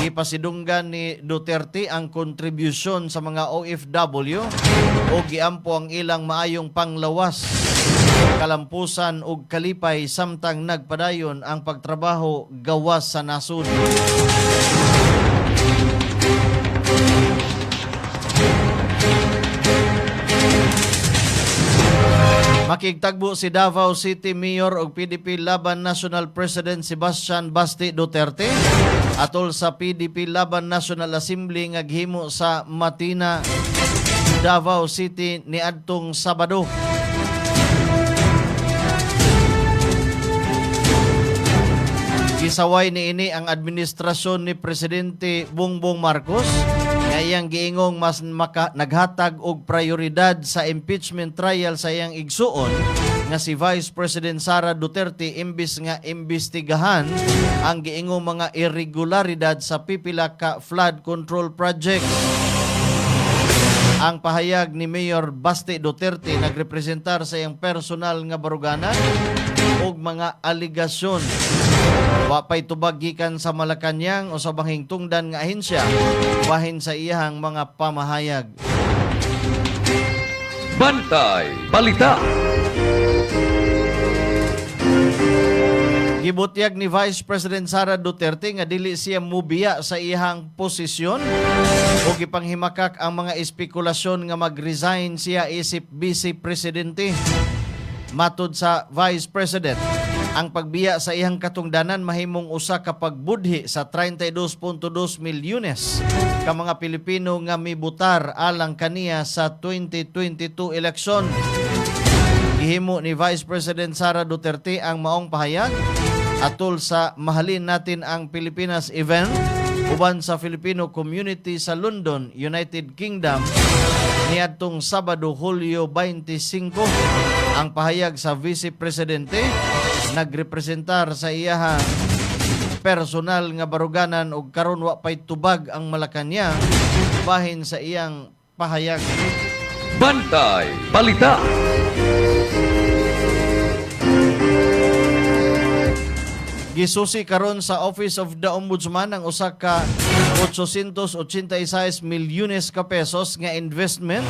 Ipasidunggan ni Duterte ang kontribusyon sa mga OFW o giampo ang ilang maayong panglawas, kalampusan ug kalipay samtang nagpadayon ang pagtrabaho gawas sa nasud. Makigtagbo si Davao City Mayor ug PDP Laban National President Sebastian Basti Duterte atol sa PDP Laban National Assembly nga gihimo sa Matina, Davao City niadtong Sabado. Gisaway niini ang administrasyon ni Presidente Bongbong Marcos nga iyang giingong mas naghatag og prioridad sa impeachment trial sa iyang igsuon nga si Vice President Sara Duterte imbis nga imbestigahan ang giingong mga irregularidad sa pipila ka flood control project. Ang pahayag ni Mayor Basti Duterte nagrepresentar sa iyang personal nga baruganan og mga aligasyon. Wa pay tubag gikan sa Malacañang o sa banging tungdan nga ahensya bahin sa iyang mga pamahayag. Bantay Balita. Gibutyag ni Vice President Sara Duterte nga dili siya mubiya sa iyang posisyon o gipanghimakak ang mga espekulasyon nga mag-resign siya isip Vice Presidente. Matud sa Vice President, ang pagbiya sa iyang katungdanan mahimong usa ka pagbudhi sa 32.2 milyones ka mga Pilipino nga mibutar alang kaniya sa 2022 eleksyon. Gihimo ni Vice President Sara Duterte ang maong pahayag atol sa Mahalin Natin ang Pilipinas event uban sa Filipino community sa London, United Kingdom niadtong Sabado, Hulyo 25. Ang pahayag sa Vice Presidente nagrepresentar sa iyahang personal nga baruganan ug karon wa pay tubag ang Malacañang bahin sa iyang pahayag. Bantay Balita. Gisusi karon sa Office of the Ombudsman ang usa ka 886 milyones ka pesos nga investment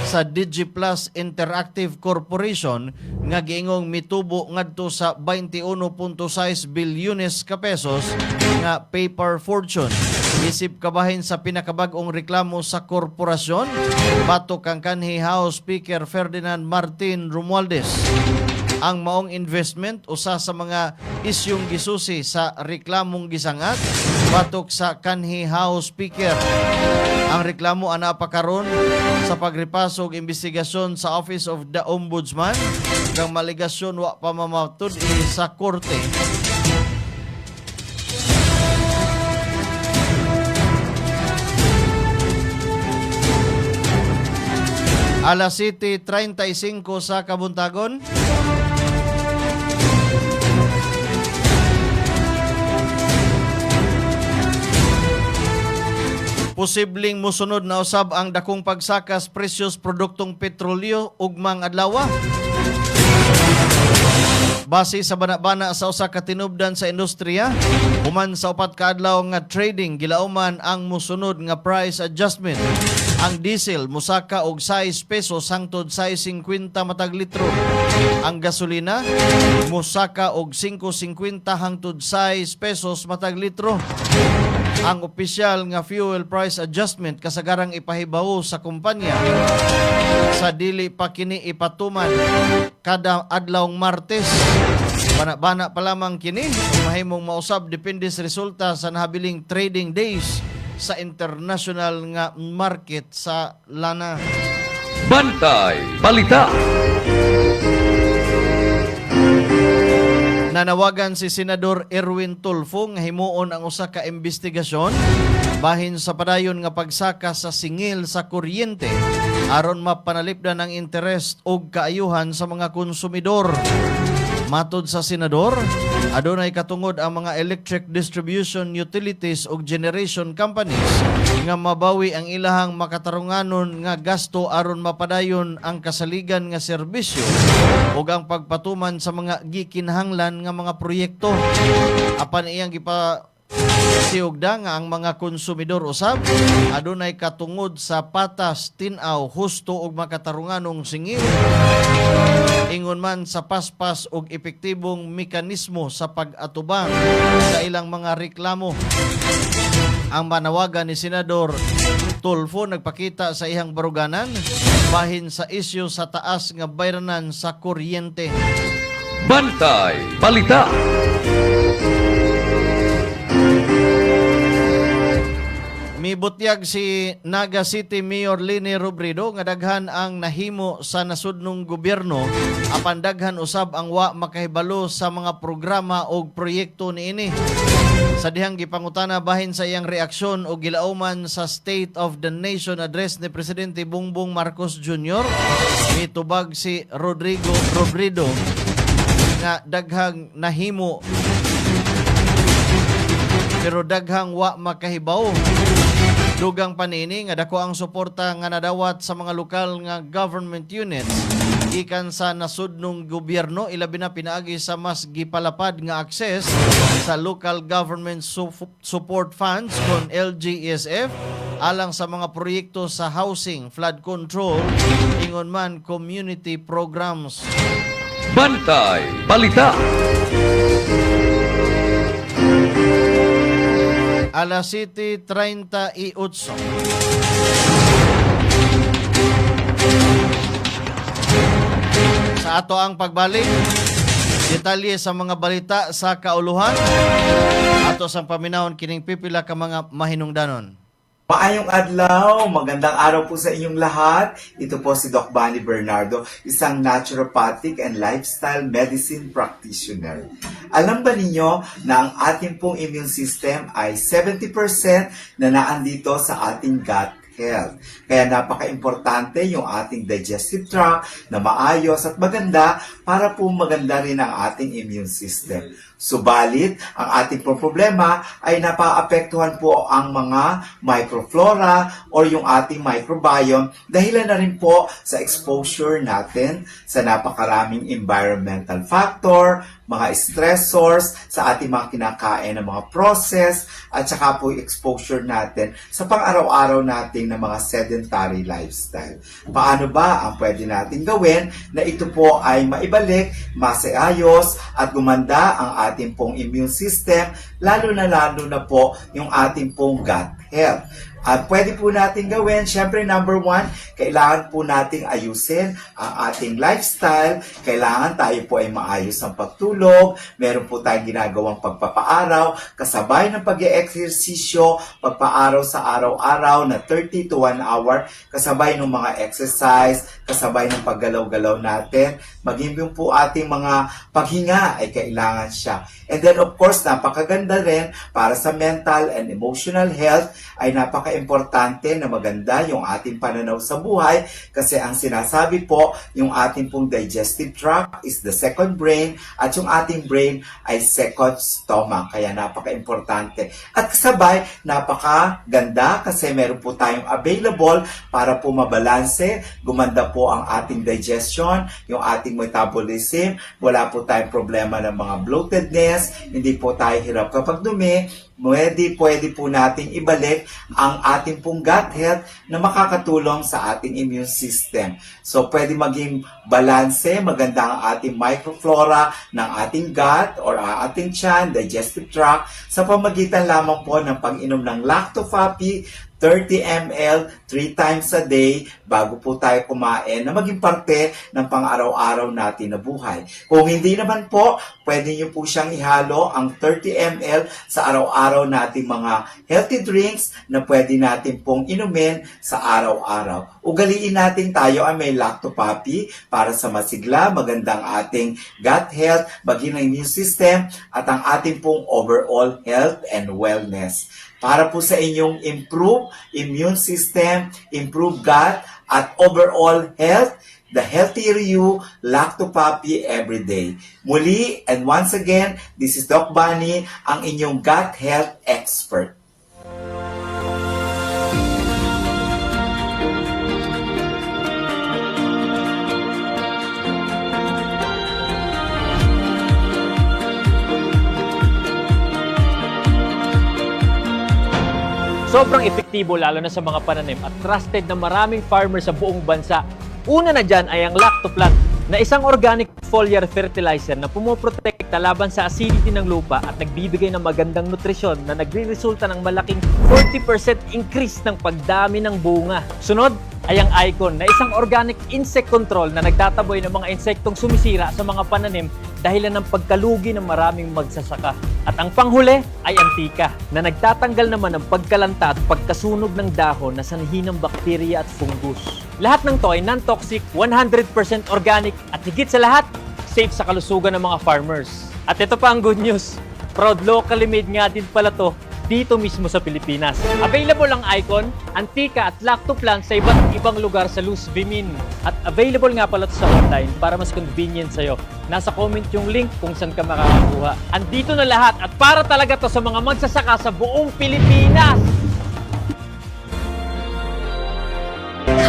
sa DigiPlus Interactive Corporation nga giingong mitubo ngadto sa 21.6 bilyones ka pesos nga paper fortune. Isip kabahin sa pinakabag-ong reklamo sa korporasyon batok kang kanhi House Speaker Ferdinand Martin Romualdez. Ang maong investment usa sa mga isyong gisusi sa reklamong gisangat batok sa kanhi House Speaker. Ang reklamo ana pa karon sa pagripasog investigasyon sa Office of the Ombudsman kang maligasyon wa pa mamatud sa korte. Alas 7:35 sa kabuntagon. Posibleng musunod na usab ang dakong pagsakas presyos produktong petrolyo ug mga adlaw. Base sa bana-bana sa usa ka tinubdan sa industriya, human sa upat ka adlaw nga trading gilauman ang musunod nga price adjustment. Ang diesel musaka og 6 pesos hangtod 6.50 matag litro. Ang gasolina musaka og 5.50 hangtod 6 pesos matag litro. Ang opisyal nga fuel price adjustment kasagarang ipahibaw sa kumpanya sa dili pa kini ipatuman kada adlawng Martes. Bana-bana pa lamang kini mahimong mausab depende sa resulta sa nahabiling trading days sa international nga market sa lana. Bantay Balita. Nanawagan si Senador Erwin Tulfo nga himuon ang usa ka investigasyon bahin sa padayon nga pagsaka sa singil sa kuryente aron mapanalipdan ang interes ug kaayuhan sa mga konsumidor. Matod sa senador, adunay katungod ang mga electric distribution utilities ug generation companies nga mabawi ang ilahang makatarunganon nga gasto aron mapadayon ang kasaligan nga serbisyo ug ang pagpatuman sa mga gikinahanglan nga mga proyekto. Apan iyang siugda nga ang mga konsumidor usab adunay katungod sa patas, tin-aw, husto ug makatarunganong singil ingon man sa paspas ug epektibong mekanismo sa pag-atubang sa ilang mga reklamo. ang manawagan ni Senador Tulfo nagpakita sa ihang baruganan bahin sa isyu sa taas nga bayranan sa kuryente. Bantay Balita. Mibutyag si Naga City Mayor Lini Robredo nga daghan ang nahimo sa nasudnong gobyerno apan daghan usab ang wa makahibalo sa mga programa o proyekto niini. Sa dihang gipangutana bahin sa iyang reaksyon o gilauman sa State of the Nation address ni Presidente Bongbong Marcos Jr., mitubag si Robredo nga daghang nahimo pero daghang wa makahibaw. Dugang panini nga dako ang suporta nga nadawat sa mga lokal nga government units gikan sa nasudnong gobyerno, ilabi na pinaagi sa mas gipalapad nga akses sa local government support funds kon LGSF alang sa mga proyekto sa housing, flood control, ingon man community programs. Bantay Balita. Alas 7:38. Sa ato ang pagbalik, detalye sa mga balita sa kauluhan, ato sang paminahon kining pipila ka mga mahinungdanon. Maayong adlaw, magandang araw po sa inyong lahat. Ito po si Doc Bani Bernardo, isang naturopathic and lifestyle medicine practitioner. Alam ba ninyo na ang ating pong immune system ay 70% na naandito sa ating gut health. Kaya napaka-importante yung ating digestive tract na maayos at maganda para po maganda rin ang ating immune system. Subalit, ang ating problema ay napaapektuhan po ang mga microflora or yung ating microbiome dahilan na rin po sa exposure natin sa napakaraming environmental factor, mga stressors sa ating mga kinakain ng mga process at saka po yung exposure natin sa pang-araw-araw nating ng mga sedentary lifestyle. Paano ba ang pwede natin gawin na ito po ay maibalik, masaayos at gumanda ang ating pong immune system, lalo na po yung ating pong gut health. At pwede po natin gawin, syempre number 1, kailangan po nating ayusin ang ating lifestyle. Kailangan tayo po ay maayos ang pagtulog. Meron po tayong ginagawang pagpapaaraw, kasabay ng pag-eeksesisyo, pagpaaraw sa araw-araw na 30 to 1 hour, kasabay ng mga exercise, kasabay ng paggalaw-galaw natin. Maging yung po ating mga paghinga ay kailangan siya. And then of course, napakaganda rin para sa mental and emotional health ay napaka-importante na maganda yung ating pananaw sa buhay kasi ang sinasabi po, yung ating pong digestive tract is the second brain at yung ating brain ay second stomach. Kaya napaka-importante. At kasabay, napakaganda kasi meron po tayong available para po mabalanse, gumanda po ang ating digestion, yung ating metabolism, wala po tayong problema ng mga bloatedness, hindi po tayo hirap kapag dumi, pwede po nating ibalik ang ating pong gut health na makakatulong sa ating immune system. So, pwede maging balanse, maganda ang ating microflora ng ating gut or ating tiyan, digestive tract, sa pamagitan lamang po ng pag-inom ng Lactofapi, 30 ml 3 times a day bago po tayo kumain na maging parte ng pang-araw-araw natin na buhay. Kung hindi naman po, pwede nyo po siyang ihalo ang 30 ml sa araw-araw nating mga healthy drinks na pwede natin pong inumin sa araw-araw. Ugaliin natin tayo ay may Lactopapi para sa masigla, magandang ating gut health, maging ang immune system at ang ating pong overall health and wellness. Para po sa inyong improve immune system, improve gut, at overall health, the healthier you, Lactopapi every day. Muli, and once again, this is Doc Bani, ang inyong gut health expert. Sobrang epektibo lalo na sa mga pananim at trusted na maraming farmers sa buong bansa. Una na dyan ay ang Lactoplant na isang organic foliar fertilizer na pumoprotect protekta laban sa acidity ng lupa at nagbibigay ng magandang nutrisyon na nagre-resulta ng malaking 40% increase ng pagdami ng bunga. Sunod ay ang Icon na isang organic insect control na nagtataboy ng mga insektong sumisira sa mga pananim dahilan ng pagkalugi ng maraming magsasaka. At ang panghuli ay Antika na nagtatanggal naman ng pagkalanta at pagkasunog ng dahon na sanhi ng bakterya at fungus. Lahat ng to ay non-toxic, 100% organic at higit sa lahat, safe sa kalusugan ng mga farmers. At ito pa ang good news, proud locally made nga din pala to dito mismo sa Pilipinas. Available ang Icon, Antika at Lactoplant sa iba't ibang lugar sa Luz Vimin. At available nga pala to sa online para mas convenient sa'yo. Nasa comment yung link kung saan ka makakakuha. Andito na lahat at para talaga to sa mga magsasaka sa buong Pilipinas!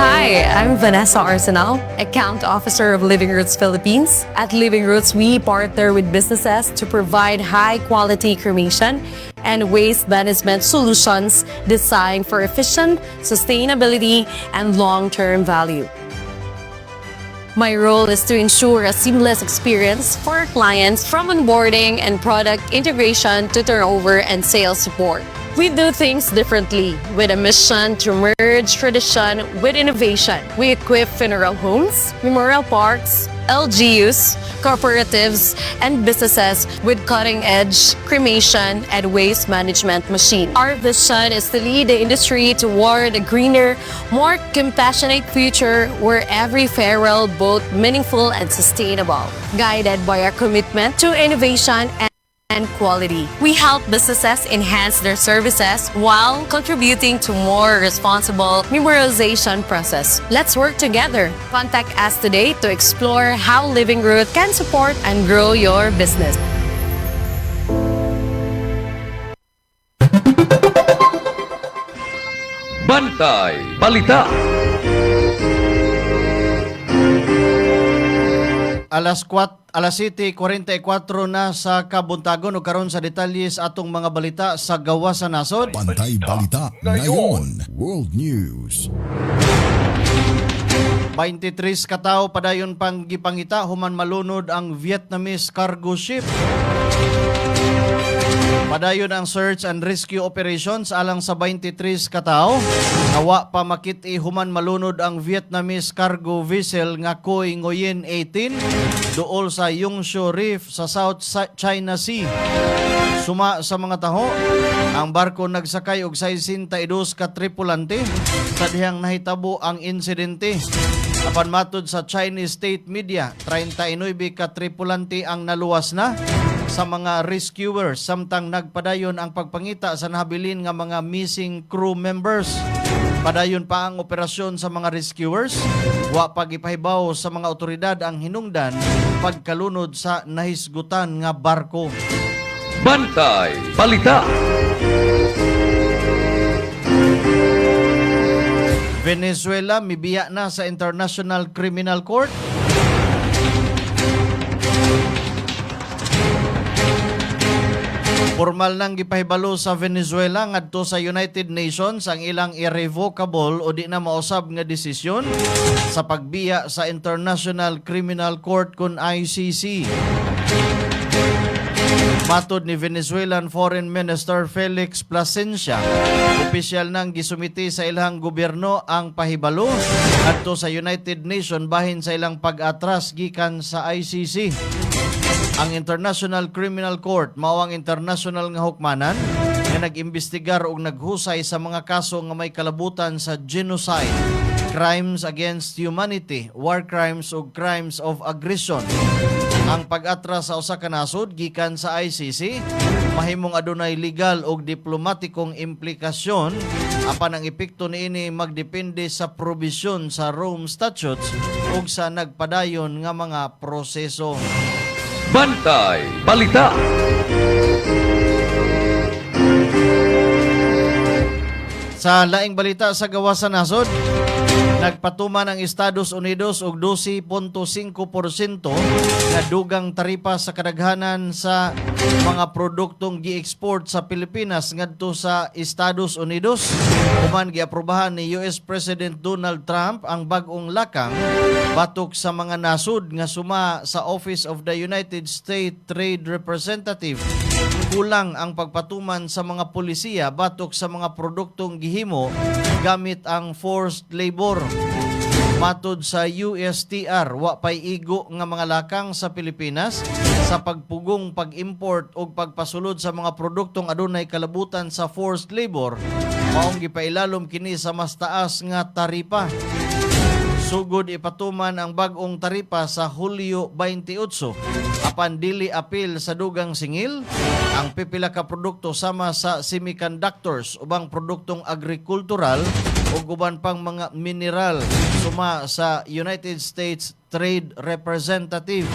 Hi, I'm Vanessa Arsenal, Account Officer of Living Roots Philippines. At Living Roots, we partner with businesses to provide high-quality cremation and waste management solutions designed for efficient sustainability and long-term value. My role is to ensure a seamless experience for our clients from onboarding and product integration to turnover and sales support. We do things differently with a mission to merge tradition with innovation. We equip funeral homes, memorial parks, LGUs, cooperatives, and businesses with cutting-edge cremation and waste management machines. Our vision is to lead the industry toward a greener, more compassionate future where every farewell both meaningful and sustainable, guided by our commitment to innovation and quality. We help businesses enhance their services while contributing to more responsible memorialization process. Let's work together. Contact us today to explore how Living Root can support and grow your business. Bantay Balita. Alas 7:44 na sa kabuntagon ug karon sa detalles atong mga balita sa gawa sa nasod. Bantay Balita ngayon. World News. 23 katawo padayon pang gipangita human malunod ang Vietnamese cargo ship. Padayon ang search and rescue operations alang sa 23 katao. Nawa pa makit-i human malunod ang Vietnamese cargo vessel nga Khoi Nguyen 18 duol sa Yongshore Reef sa South China Sea. Suma sa mga taho, ang barko nagsakay og 62 ka tripulante sa dihang nahitabo ang insidente. Apan matud sa Chinese state media, 39 ka tripulante ang naluwas na sa mga rescuers samtang nagpadayon ang pagpangita sa nahabilin nga mga missing crew members. Padayon pa ang operasyon sa mga rescuers. Wa pagipahibaw sa mga otoridad ang hinungdan pagkalunod sa nahisgutan nga barko. Bantay Balita. Venezuela mibiya na sa International Criminal Court. Formal nang gipahibalo sa Venezuela ngadto sa United Nations ang ilang irrevocable o di na mausab nga desisyon sa pagbiya sa International Criminal Court kun ICC. Matod ni Venezuelan Foreign Minister Felix Plasencia, opisyal nang gisumiti sa ilang gobyerno ang pahibalo ngadto sa United Nations bahin sa ilang pag-atras gikan sa ICC. Ang International Criminal Court mao ang international nga hukmanan nga nag-imbestigar ug naghusay sa mga kaso nga may kalabutan sa genocide, crimes against humanity, war crimes ug crimes of aggression. Ang pag-atras sa usa ka nasod gikan sa ICC mahimong adunay legal ug diplomatikong implikasyon apan ang epekto niini magdepende sa probisyon sa Rome Statutes ug sa nagpadayon nga mga proseso. Bantay Balita. Sa laing balita sa gawa sa nasod, Nagpatuman ang Estados Unidos og 12.5% na dugang taripa sa kadaghanan sa mga produktong gi-export sa Pilipinas ngadto sa Estados Unidos. Human giaprobahan ni US President Donald Trump ang bag-ong lakang batok sa mga nasud nga suma sa Office of the United States Trade Representative. Kulang ang pagpatuman sa mga polisiya batok sa mga produktong gihimo gamit ang forced labor. Matod sa USTR, wa pay igo nga mga lakang sa Pilipinas sa pagpugong pag-import o pagpasulod sa mga produktong adunay kalabutan sa forced labor, maong gipailalom kini sa mas taas nga taripa. Sugod ipatuman ang bag-ong taripa sa Hulyo 28. Apan dili apil sa dugang singil, ang pipila ka produkto sama sa semiconductors, ubang produktong agrikultural o uban pang mga mineral suma sa United States Trade Representative.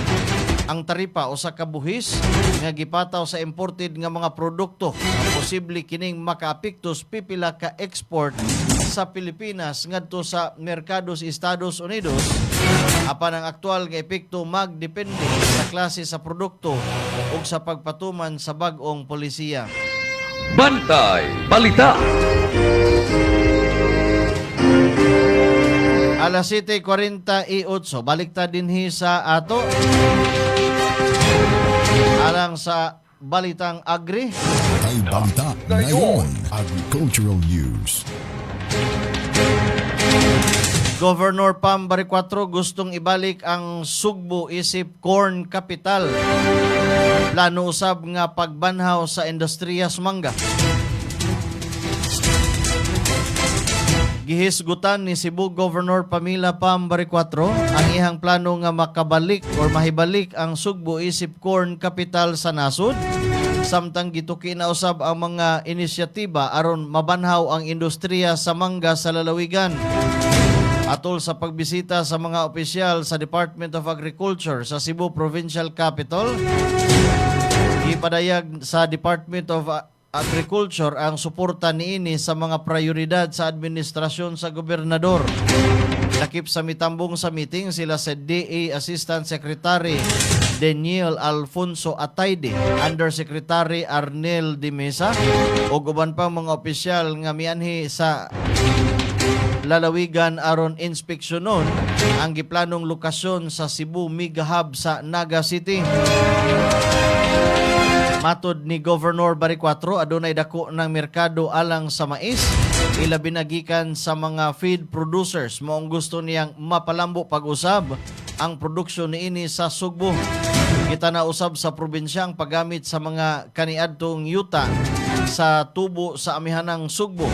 Ang taripa usa ka buhis nga gipataw sa imported nga mga produkto. Posible kining makaapektos pipila ka export sa Pilipinas ngadto sa merkado sa Estados Unidos. Apan ang aktual nga epekto magdepende sa klase sa produkto ug sa pagpatuman sa bag-ong polisiya. Bantay Balita. Alas 7:48, baliktad dinhi sa ato. Alang sa Balitang Agri. Ay balita ngayon, agricultural news. Governor Pam Baricuatro gustong ibalik ang Sugbo isip corn capital. Plano usab nga pagbanhaw sa industriya sa mangga. Gihisgutan ni Cebu Governor Pamela Pam Baricuatro ang ihang plano nga makabalik or mahibalik ang Sugbo isip corn capital sa nasod. Samtang gituki na usab ang mga inisyatiba aron mabanhaw ang industriya sa mangga sa lalawigan. Atol sa pagbisita sa mga opisyal sa Department of Agriculture sa Cebu Provincial Capital, ipadayag sa Department of Agriculture ang suporta niini sa mga prioridad sa administrasyon sa gobernador. Lakip sa mitambong sa meeting sila sa DA Assistant Secretary Daniel Alfonso Atayde, Undersecretary Arnel de Mesa o uban pang mga opisyal nga mianhi sa lalawigan aron inspeksyonon ang giplanong lokasyon sa Cebu Mega Hub sa Naga City. Matod ni Governor Baricuatro, adunay dako ng merkado alang sa mais, ilabi na gikan sa mga feed producers. Moong gusto niyang mapalambo pag-usab ang produksyon niini sa Sugbo. Kita na usab sa probinsya ang paggamit sa mga kaniadtong yuta sa tubo sa amihanang Sugbo.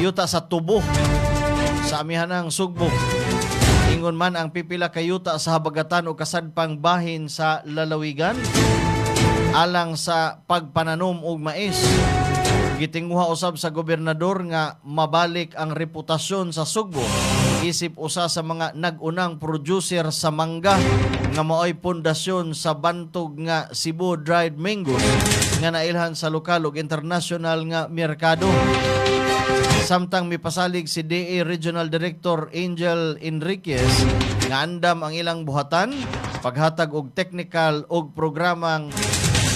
Yuta sa tubo sa amihanang Sugbo. Ingon man ang pipila kayuta sa habagatan o kasadpang bahin sa lalawigan alang sa pagpananom og mais. Gitinguha usab sa gobernador nga mabalik ang reputasyon sa Sugbo isip usa sa mga nag-unang producer sa mangga nga maoy pundasyon sa bantog nga Cebu dried mangoes nga nailhan sa lokal ug international nga merkado. Samtang mipasalig si DA Regional Director Angel Enriquez nga andam ang ilang buhatan, paghatag og technical og programang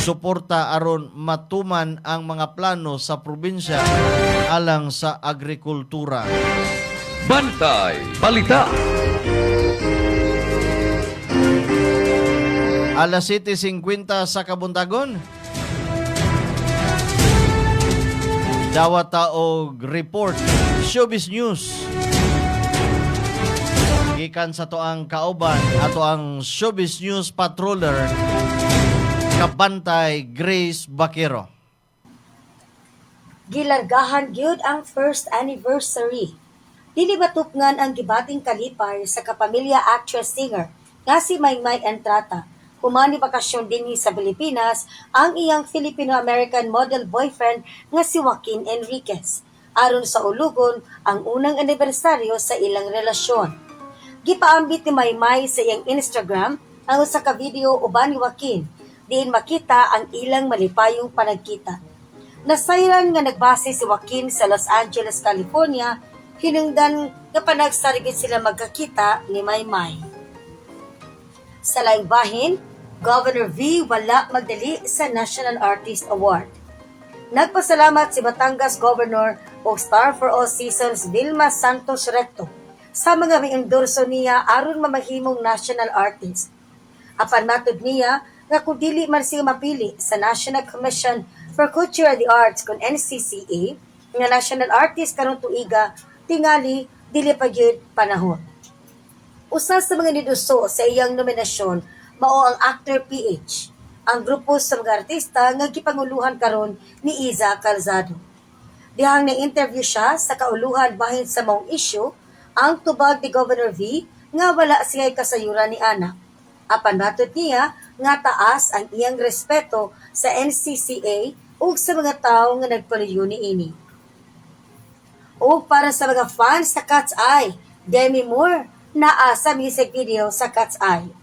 suporta aron matuman ang mga plano sa probinsya alang sa agrikultura. Bantay Balita. Alas 7:50 sa kabuntagon. Dawat og report Showbiz News. Gikan sa toang kauban ato ang Showbiz News Patroller Kabantay Grace Bakero. Gilargahan gyud ang first anniversary. Dili batupngan ang gibating kalipay sa kapamilya actress-singer nga si Maymay Entrata. Humani bakasyon dinhi sa Pilipinas ang iyang Filipino-American model boyfriend nga si Joaquin Enriquez. Aron sa ulugon ang unang anibersaryo sa ilang relasyon. Gipaambit ni Maymay sa iyang Instagram ang usa ka video uban ni Joaquin diin makita ang ilang malipayong panagkita. Nasayran nga nagbase si Joaquin sa Los Angeles, California hinungdan nga panagsarigid sila magkakita ni Maymay. Sa laing bahin, Governor V wala magdali sa National Artist Award. Nagpasalamat si Batangas Governor o Star for All Seasons Vilma Santos Recto sa mga may-endorso niya aron mamahimong national artist. Apan matud niya nga kung dili man siya mapili sa National Commission for Culture and the Arts kung NCCA nga national artist karon tuiga tingali dili pa gyud panahon. Usa sa mga niduso sa iyang nominasyon mao ang Actor PH, ang grupo sa mga artista nga gipanguluhan karon ni Iza Calzado. Dihang na-interview siya sa kauluhan bahin sa maong issue ang tubag ni Governor V nga wala siya'y kasayuran ni Ana. Apan matud niya nga taas ang iyang respeto sa NCCA ug sa mga tawo nga nagpaluyo niini. Ug para sa mga fans sa Cat's Eye, Demi Moore naa sa music video sa Cat's Eye.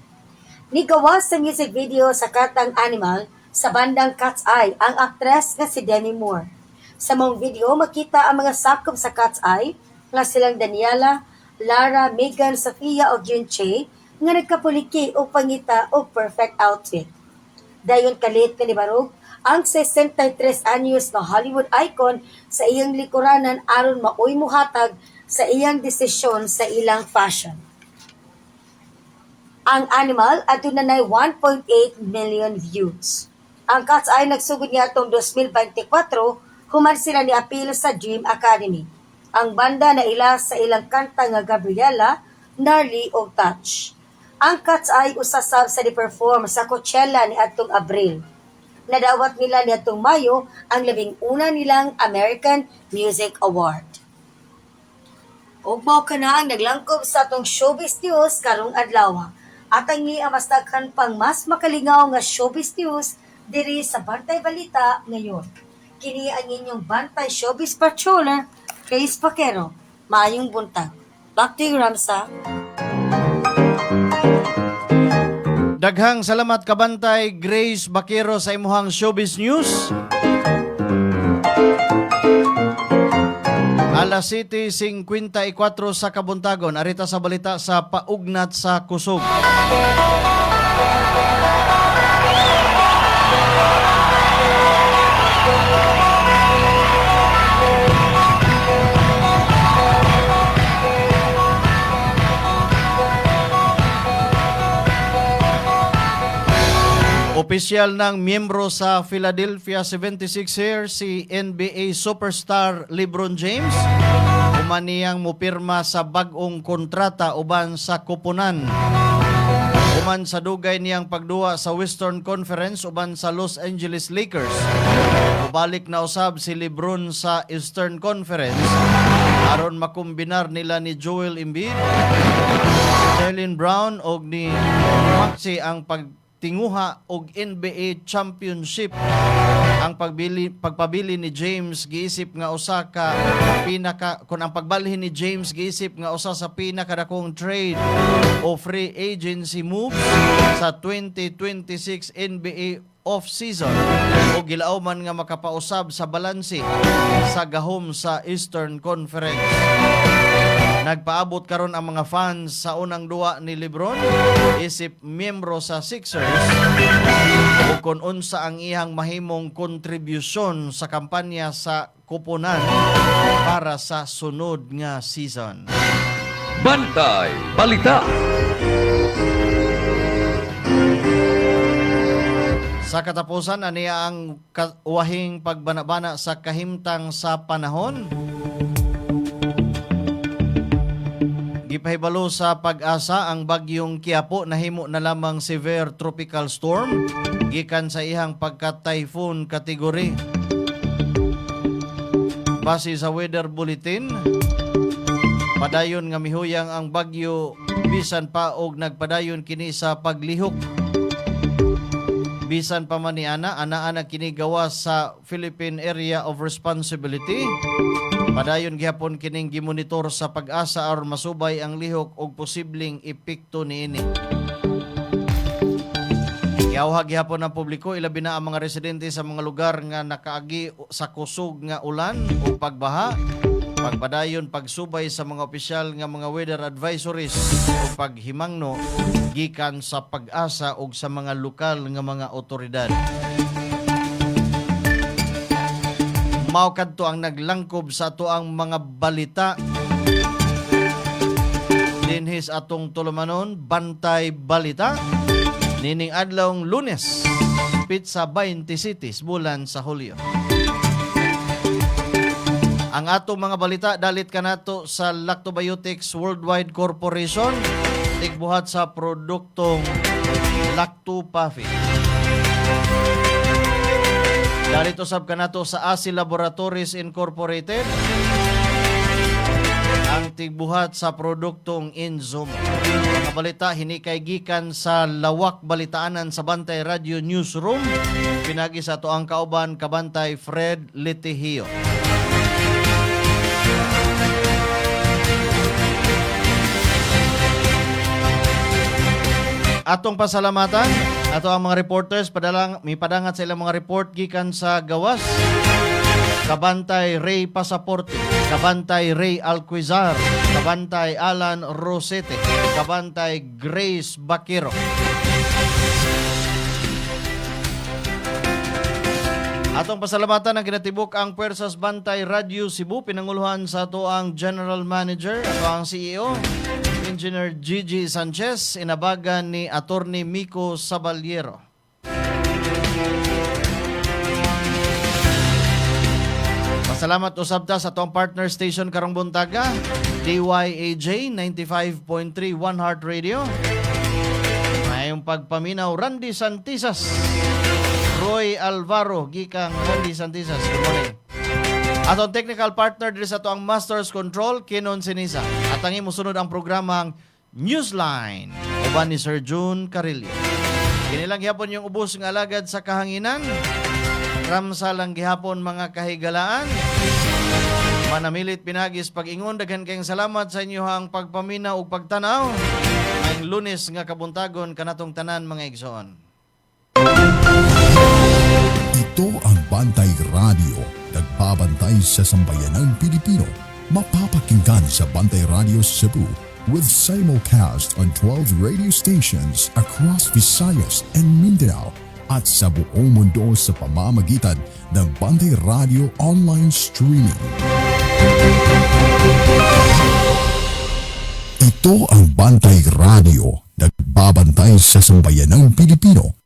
Nigawas sa music video sa katang Animal sa bandang Cat's Eye ang aktres nga si Demi Moore. Sa mong video makita ang mga sakop sa Cat's Eye nga silang Daniela, Lara, Megan, Sofia o Junche nga nagkapuliki o pangita o perfect outfit. Dayon kalit ni Barog ang 63 anyos na Hollywood icon sa iyang likuranan aron maoy muhatag sa iyang desisyon sa ilang fashion. Ang Animal aduna nay 1.8 million views. Ang Cat's Eye nagsugod niya atong 2024 human sila ni apil sa Dream Academy. Ang banda na ila sa ilang kanta nga Gabriela, Gnarly o Touch. Ang Cat's Eye usasab sa di-perform sa Coachella ni atong Abril. Nadawat nila ni atong Mayo ang labing una nilang American Music Award. Ug mao kana ang naglangkob sa atong showbiz news karong adlaw. At ang mas daghan pang mas makalingaw nga showbiz news diri sa Bantay Balita ngayon. Kini ang inyong Bantay Showbiz Patroller, Chris Paquero. Maayong buntag. Back to you, Ramsa. Daghang salamat kabantay Grace Bakero sa imuhang showbiz news. Alas 7:54 sa kabuntagon, arita sa balita sa paugnat sa kusog. Opisyal ng miyembro sa Philadelphia 76ers si NBA superstar LeBron James umaniyang mupirma sa bag-ong kontrata uban sa kupunan. Uman sa dugay niyang pagduwa sa Western Conference uban sa Los Angeles Lakers. Mubalik na usab si LeBron sa Eastern Conference aron makombinar nila ni Joel Embiid, Jaylen Brown og ni Maxey ang pagtinguha og NBA Championship. Ang pagpabili ni James giisip nga usa ka kun ang pagbalhin ni James giisip nga usa sa pinakadakong trade o free agency moves sa 2026 NBA off-season o gilaaw man nga makapausab sa balanse sa gahom sa Eastern Conference. Nagpaabot karon ang mga fans sa unang duwa ni LeBron isip miyembro sa Sixers o kung unsa ang iyang mahimong kontribusyon sa kampanya sa kupunan para sa sunod nga season. Bantay Balita. Sa katapusan, aniya ang wahing pagbanabana sa kahimtang sa panahon. Gipahibalo sa Pag-asa ang bagyong Quiapo nahimo na lamang severe tropical storm gikan sa ihang pagka-typhoon category. Base sa weather bulletin, padayon nga mihuyang ang bagyo bisan pa og nagpadayon kini sa paglihok. Bisan pa man ni ana kini gawas sa Philippine Area of Responsibility. Padayon gihapon kining gimonitor sa Pag-asa aron masubay ang lihok og posibleng epekto niini. Giyawhag gihapon ang publiko ilabi na ang mga residente sa mga lugar nga nakaagi sa kusog nga ulan o pagbaha pagpadayon pagsubay sa mga opisyal nga mga weather advisories o paghimangno gikan sa pag-asa ug sa mga lokal nga mga otoridad. Mao kadto ang naglangkob sa ato ang mga balita dinhis atong tulumanon, Bantay Balita nining adlawng Lunes, pitsa 20 cities bulan sa Hulyo. Ang atong mga balita dalit kanato sa Lactobiotics Worldwide Corporation, tigbuhat sa produktong Lacto-Puffy. Dalit usab kanato sa ASI Laboratories Incorporated, ang tigbuhat sa produktong Inzum. Mga balita hinikay gikan sa lawak balitaanan sa Bantay Radio Newsroom, pinagi sa to ang kauban kabantay Fred Litihio. Atong pasalamatan ato ang mga reporters mipadangat sa ilang mga report gikan sa gawas. Kabantay Ray Pasaporte, Kabantay Ray Alquizar, Kabantay Alan Rosete, Kabantay Grace Bakiro. Atong pasalamatan ang ginatibok ang Puwersas Bantay Radio Cebu, pinanguluhan sa ato ang General Manager, ato ang CEO, Engineer Gigi Sanchez, inabagan ni Attorney Miko Sabaliero. Pasalamat usab ta sa atong partner station karong buntaga, DYAJ 95.3 One Heart Radio. Mayong pagpaminaw Randy Santisas, Roy Alvaro gikang Randy Santisas. Good morning. Atong technical partner diri sa atong Masters Control, Kinon Sinisa. At ang imusunod ang programang Newsline, uban ni Sir June Carillo. Kinilang gihapon yung ubos ng alagad sa kahanginan. Ramsalang gihapon mga kahigalaan. Manamilit pinagis pag-ingon, daghan kayong salamat sa inyohang pagpamina ug pagtanaw. Ang Lunes nga kabuntagon kanatong tanan mga igsoon. Ito ang Bantay Radio, nagbabantay sa sambayanang Pilipino. Mapapakinggan sa Bantay Radio Cebu with simulcast on 12 radio stations across Visayas and Mindanao at sa buong mundo sa pamamagitan ng Bantay Radio online streaming. Ito ang Bantay Radio, nagbabantay sa sambayanang Pilipino.